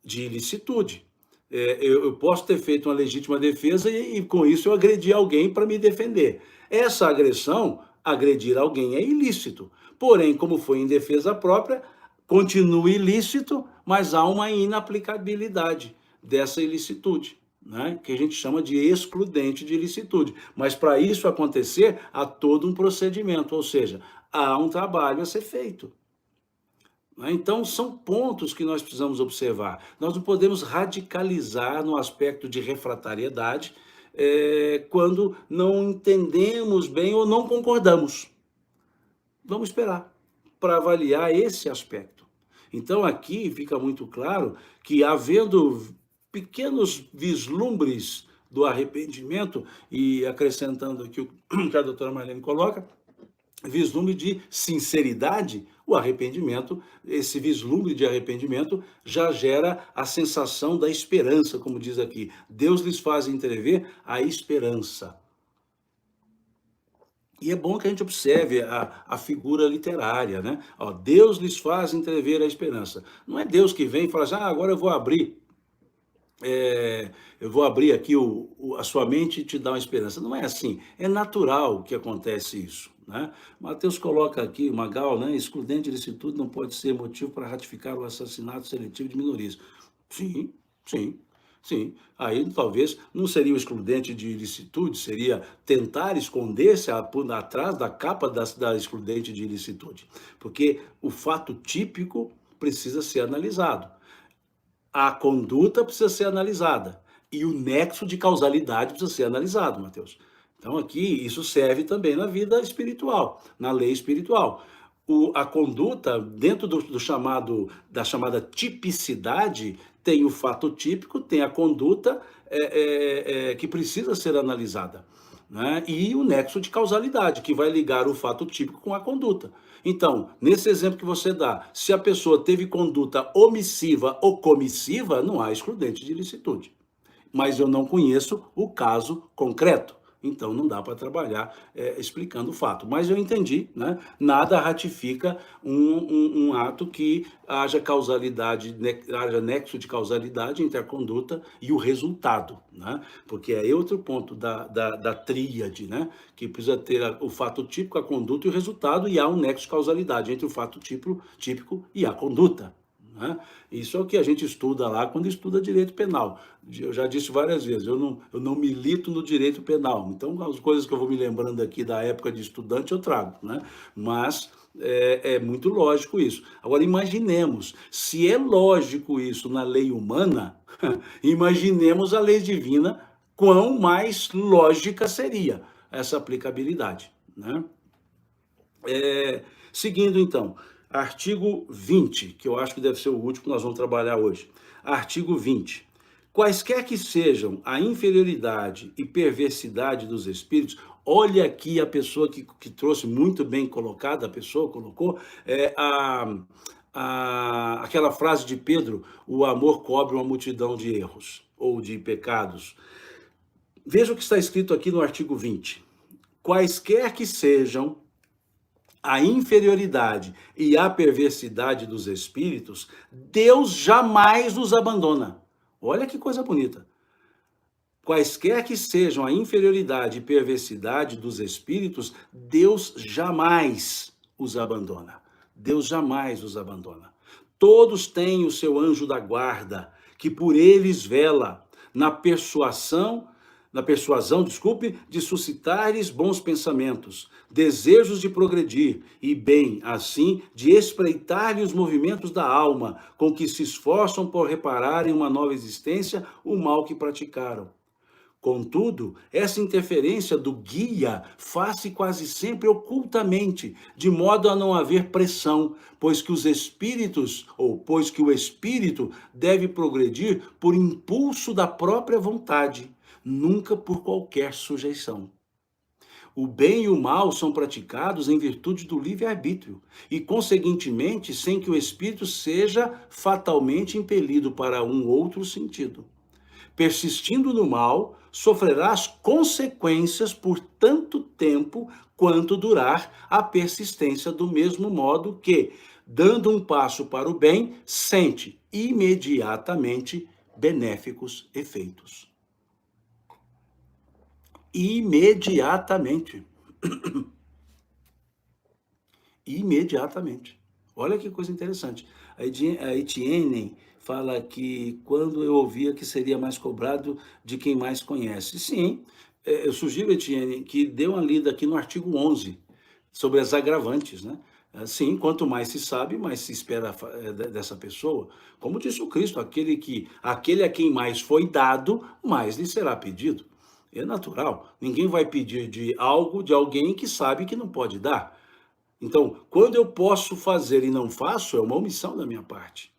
de ilicitude. Eu posso ter feito uma legítima defesa e com isso eu agredi alguém para me defender. Essa agressão, agredir alguém é ilícito. Porém, como foi em defesa própria, continua ilícito, mas há uma inaplicabilidade dessa ilicitude, né? Que a gente chama de excludente de ilicitude. Mas para isso acontecer, há todo um procedimento, ou seja, há um trabalho a ser feito. Então, são pontos que nós precisamos observar. Nós não podemos radicalizar no aspecto de refratariedade quando não entendemos bem ou não concordamos. Vamos esperar para avaliar esse aspecto. Então, aqui fica muito claro que, havendo pequenos vislumbres do arrependimento, e acrescentando aqui o que a doutora Marlene coloca, vislumbre de sinceridade, o arrependimento, esse vislumbre de arrependimento já gera a sensação da esperança, como diz aqui. Deus lhes faz entrever a esperança. E é bom que a gente observe a figura literária, né? Deus lhes faz entrever a esperança. Não é Deus que vem e fala assim, agora eu vou abrir eu vou abrir aqui a sua mente e te dar uma esperança. Não é assim, é natural que acontece isso, né? Mateus coloca aqui, Magal, né? Excludente de licitude não pode ser motivo para ratificar o assassinato seletivo de minorias. Sim, sim, sim. Aí talvez não seria o excludente de ilicitude, seria tentar esconder-se atrás da capa da excludente de ilicitude. Porque o fato típico precisa ser analisado. A conduta precisa ser analisada e o nexo de causalidade precisa ser analisado, Mateus. Então aqui isso serve também na vida espiritual, na lei espiritual. A conduta dentro da chamada tipicidade tem o fato típico, tem a conduta que precisa ser analisada, né? E o nexo de causalidade, que vai ligar o fato típico com a conduta. Então, nesse exemplo que você dá, se a pessoa teve conduta omissiva ou comissiva, não há excludente de ilicitude. Mas eu não conheço o caso concreto. Então não dá para trabalhar explicando o fato. Mas eu entendi, né? Nada ratifica um ato que haja causalidade, haja nexo de causalidade entre a conduta e o resultado, né? Porque é outro ponto da tríade, né? Que precisa ter o fato típico, a conduta e o resultado, e há um nexo de causalidade entre o fato típico e a conduta, né? Isso é o que a gente estuda lá quando estuda direito penal. Eu já disse várias vezes, eu não milito no direito penal. Então, as coisas que eu vou me lembrando aqui da época de estudante, eu trago, né? Mas é muito lógico isso. Agora, imaginemos, se é lógico isso na lei humana, imaginemos a lei divina, quão mais lógica seria essa aplicabilidade, né? Seguindo então, artigo 20, que eu acho que deve ser o último que nós vamos trabalhar hoje. Artigo 20. Quaisquer que sejam a inferioridade e perversidade dos espíritos, olha aqui a pessoa que trouxe muito bem colocada, a pessoa colocou, aquela frase de Pedro, o amor cobre uma multidão de erros ou de pecados. Veja o que está escrito aqui no artigo 20. Quaisquer que sejam a inferioridade e a perversidade dos espíritos, Deus jamais os abandona. Olha que coisa bonita. Quaisquer que sejam a inferioridade e perversidade dos espíritos, Deus jamais os abandona. Deus jamais os abandona. Todos têm o seu anjo da guarda, que por eles vela, na persuasão, de suscitar-lhes bons pensamentos, desejos de progredir e, bem assim, de espreitar-lhe os movimentos da alma, com que se esforçam por reparar em uma nova existência o mal que praticaram. Contudo, essa interferência do guia faz-se quase sempre ocultamente, de modo a não haver pressão, pois que o espírito deve progredir por impulso da própria vontade, nunca por qualquer sujeição. O bem e o mal são praticados em virtude do livre-arbítrio e, conseguintemente, sem que o espírito seja fatalmente impelido para um outro sentido. Persistindo no mal, sofrerá as consequências por tanto tempo quanto durar a persistência, do mesmo modo que, dando um passo para o bem, sente imediatamente benéficos efeitos. Imediatamente. Imediatamente. Olha que coisa interessante. A Etienne fala que quando eu ouvia que seria mais cobrado de quem mais conhece. Sim, eu sugiro, Etienne, que dê uma lida aqui no artigo 11, sobre as agravantes, né? Sim, quanto mais se sabe, mais se espera dessa pessoa. Como disse o Cristo, aquele a quem mais foi dado, mais lhe será pedido. É natural. Ninguém vai pedir de algo de alguém que sabe que não pode dar. Então, quando eu posso fazer e não faço, é uma omissão da minha parte.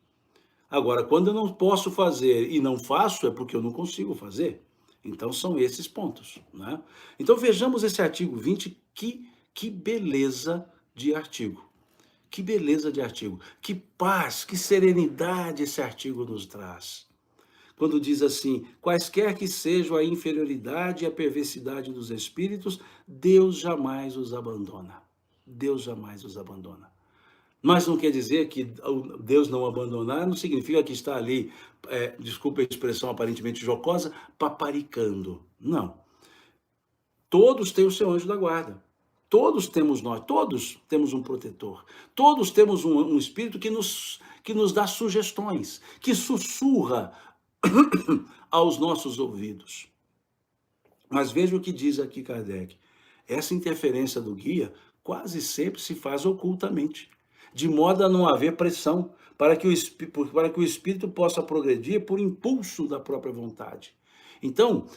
Agora, quando eu não posso fazer e não faço, é porque eu não consigo fazer. Então, são esses pontos, né? Então, vejamos esse artigo 20, que beleza de artigo. Que beleza de artigo. Que paz, que serenidade esse artigo nos traz. Quando diz assim, quaisquer que sejam a inferioridade e a perversidade dos espíritos, Deus jamais os abandona. Deus jamais os abandona. Mas não quer dizer que Deus não abandonar, não significa que está ali, desculpa a expressão aparentemente jocosa, paparicando. Não. Todos têm o seu anjo da guarda. Todos temos um protetor. Todos temos um espírito que nos dá sugestões, que sussurra aos nossos ouvidos. Mas veja o que diz aqui Kardec. Essa interferência do guia quase sempre se faz ocultamente, de modo a não haver pressão, para que o espírito possa progredir por impulso da própria vontade. Então,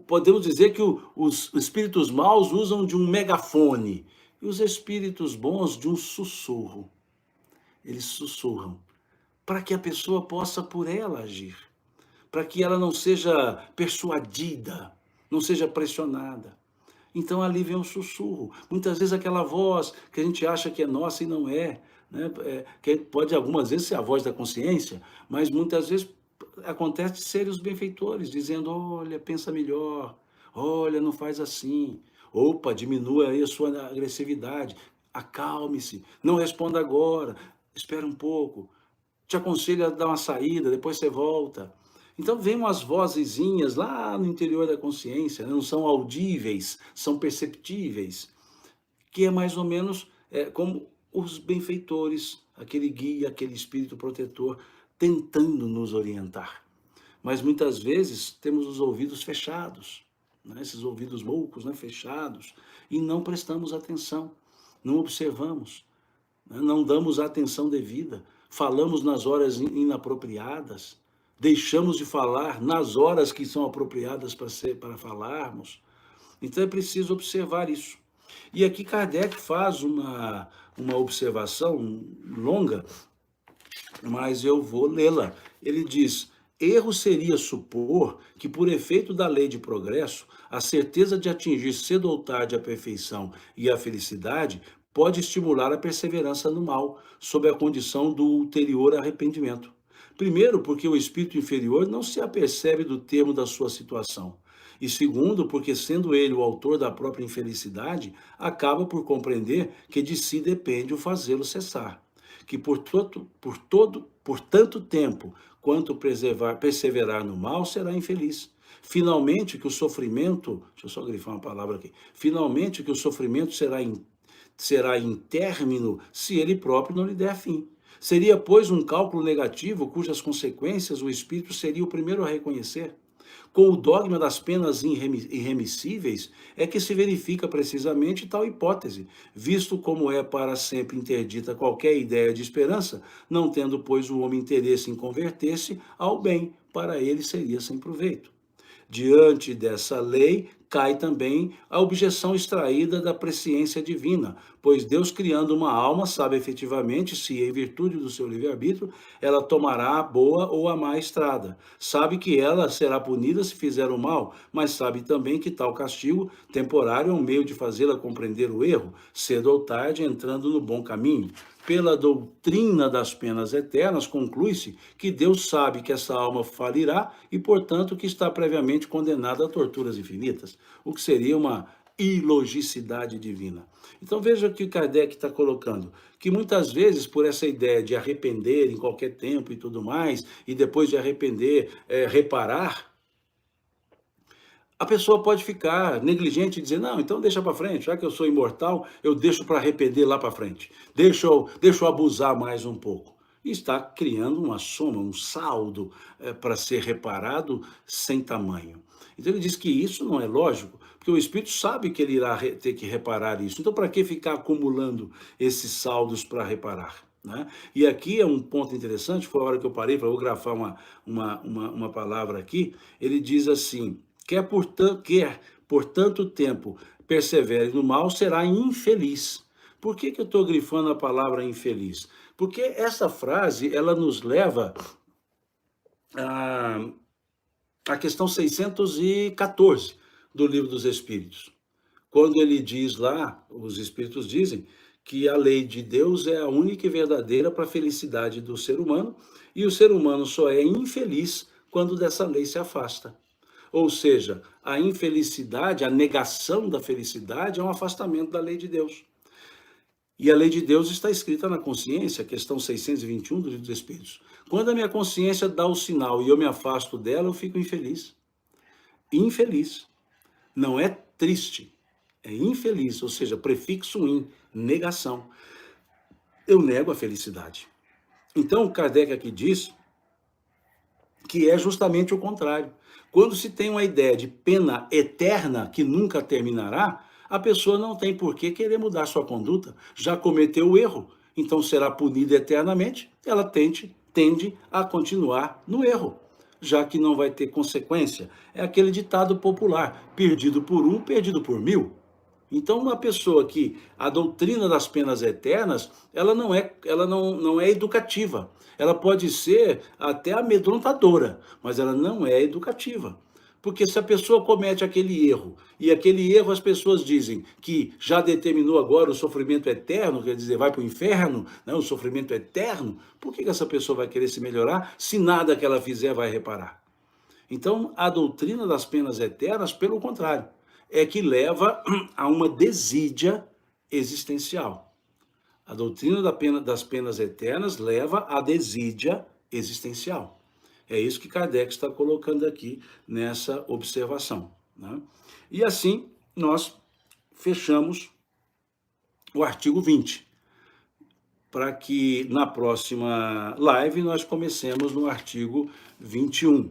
podemos dizer que os espíritos maus usam de um megafone e os espíritos bons de um sussurro. Eles sussurram para que a pessoa possa por ela agir, para que ela não seja persuadida, não seja pressionada. Então ali vem um sussurro. Muitas vezes aquela voz que a gente acha que é nossa e não é, né? Que pode algumas vezes ser a voz da consciência, mas muitas vezes acontece de serem os benfeitores, dizendo, olha, pensa melhor, olha, não faz assim, opa, diminua aí a sua agressividade, acalme-se, não responda agora, espera um pouco, te aconselho a dar uma saída, depois você volta. Então vem umas vozezinhas lá no interior da consciência, né? Não são audíveis, são perceptíveis, que é mais ou menos como os benfeitores, aquele guia, aquele espírito protetor, tentando nos orientar. Mas muitas vezes temos os ouvidos fechados, né? Esses ouvidos loucos, né? Fechados, e não prestamos atenção, não observamos, né? Não damos a atenção devida, falamos nas horas inapropriadas, deixamos de falar nas horas que são apropriadas para falarmos. Então é preciso observar isso. E aqui Kardec faz uma observação longa, mas eu vou lê-la. Ele diz: erro seria supor que, por efeito da lei de progresso, a certeza de atingir cedo ou tarde a perfeição e a felicidade pode estimular a perseverança no mal, sob a condição do ulterior arrependimento. Primeiro, porque o espírito inferior não se apercebe do termo da sua situação. E segundo, porque sendo ele o autor da própria infelicidade, acaba por compreender que de si depende o fazê-lo cessar. Que por tanto tempo quanto perseverar no mal, será infeliz. Finalmente que o sofrimento, deixa eu só grifar uma palavra aqui, finalmente que o sofrimento será intérmino se ele próprio não lhe der fim. Seria, pois, um cálculo negativo cujas consequências o espírito seria o primeiro a reconhecer. Com o dogma das penas irremissíveis é que se verifica precisamente tal hipótese, visto como é para sempre interdita qualquer ideia de esperança, não tendo, pois, o homem interesse em converter-se ao bem, para ele seria sem proveito. Diante dessa lei, cai também a objeção extraída da presciência divina, pois Deus, criando uma alma, sabe efetivamente se, em virtude do seu livre-arbítrio, ela tomará a boa ou a má estrada. Sabe que ela será punida se fizer o mal, mas sabe também que tal castigo temporário é um meio de fazê-la compreender o erro, cedo ou tarde entrando no bom caminho. Pela doutrina das penas eternas, conclui-se que Deus sabe que essa alma falirá e, portanto, que está previamente condenada a torturas infinitas, o que seria uma ilogicidade divina. Então veja o que Kardec está colocando, que muitas vezes por essa ideia de arrepender em qualquer tempo e tudo mais, e depois de arrepender, reparar, a pessoa pode ficar negligente e dizer, não, então deixa para frente, já que eu sou imortal, eu deixo para arrepender lá para frente, deixa eu abusar mais um pouco. E está criando uma soma, um saldo para ser reparado sem tamanho. Então ele diz que isso não é lógico, porque o espírito sabe que ele irá ter que reparar isso. Então para que ficar acumulando esses saldos para reparar? Né? E aqui é um ponto interessante, foi a hora que eu parei para grafar uma palavra aqui, ele diz assim, quer por tanto tempo persevere no mal, será infeliz. Por que eu estou grifando a palavra infeliz? Porque essa frase, ela nos leva à questão 614 do Livro dos Espíritos. Quando ele diz lá, os Espíritos dizem, que a lei de Deus é a única e verdadeira para a felicidade do ser humano, e o ser humano só é infeliz quando dessa lei se afasta. Ou seja, a infelicidade, a negação da felicidade é um afastamento da lei de Deus. E a lei de Deus está escrita na consciência, questão 621 do Livro dos Espíritos. Quando a minha consciência dá o sinal e eu me afasto dela, eu fico infeliz. Infeliz. Não é triste, é infeliz, ou seja, prefixo in, negação. Eu nego a felicidade. Então, Kardec aqui diz que é justamente o contrário. Quando se tem uma ideia de pena eterna que nunca terminará, a pessoa não tem por que querer mudar sua conduta. Já cometeu o erro, então será punida eternamente, ela tende a continuar no erro, já que não vai ter consequência. É aquele ditado popular, perdido por um, perdido por mil. Então, uma pessoa que a doutrina das penas eternas, ela não é educativa. Ela pode ser até amedrontadora, mas ela não é educativa. Porque se a pessoa comete aquele erro, e aquele erro as pessoas dizem que já determinou agora o sofrimento eterno, quer dizer, vai para o inferno, né, o sofrimento eterno, por que essa pessoa vai querer se melhorar se nada que ela fizer vai reparar? Então, a doutrina das penas eternas, pelo contrário, é que leva a uma desídia existencial. A doutrina das penas eternas leva à desídia existencial. É isso que Kardec está colocando aqui nessa observação, né? E assim, nós fechamos o artigo 20, para que na próxima live nós comecemos no artigo 21.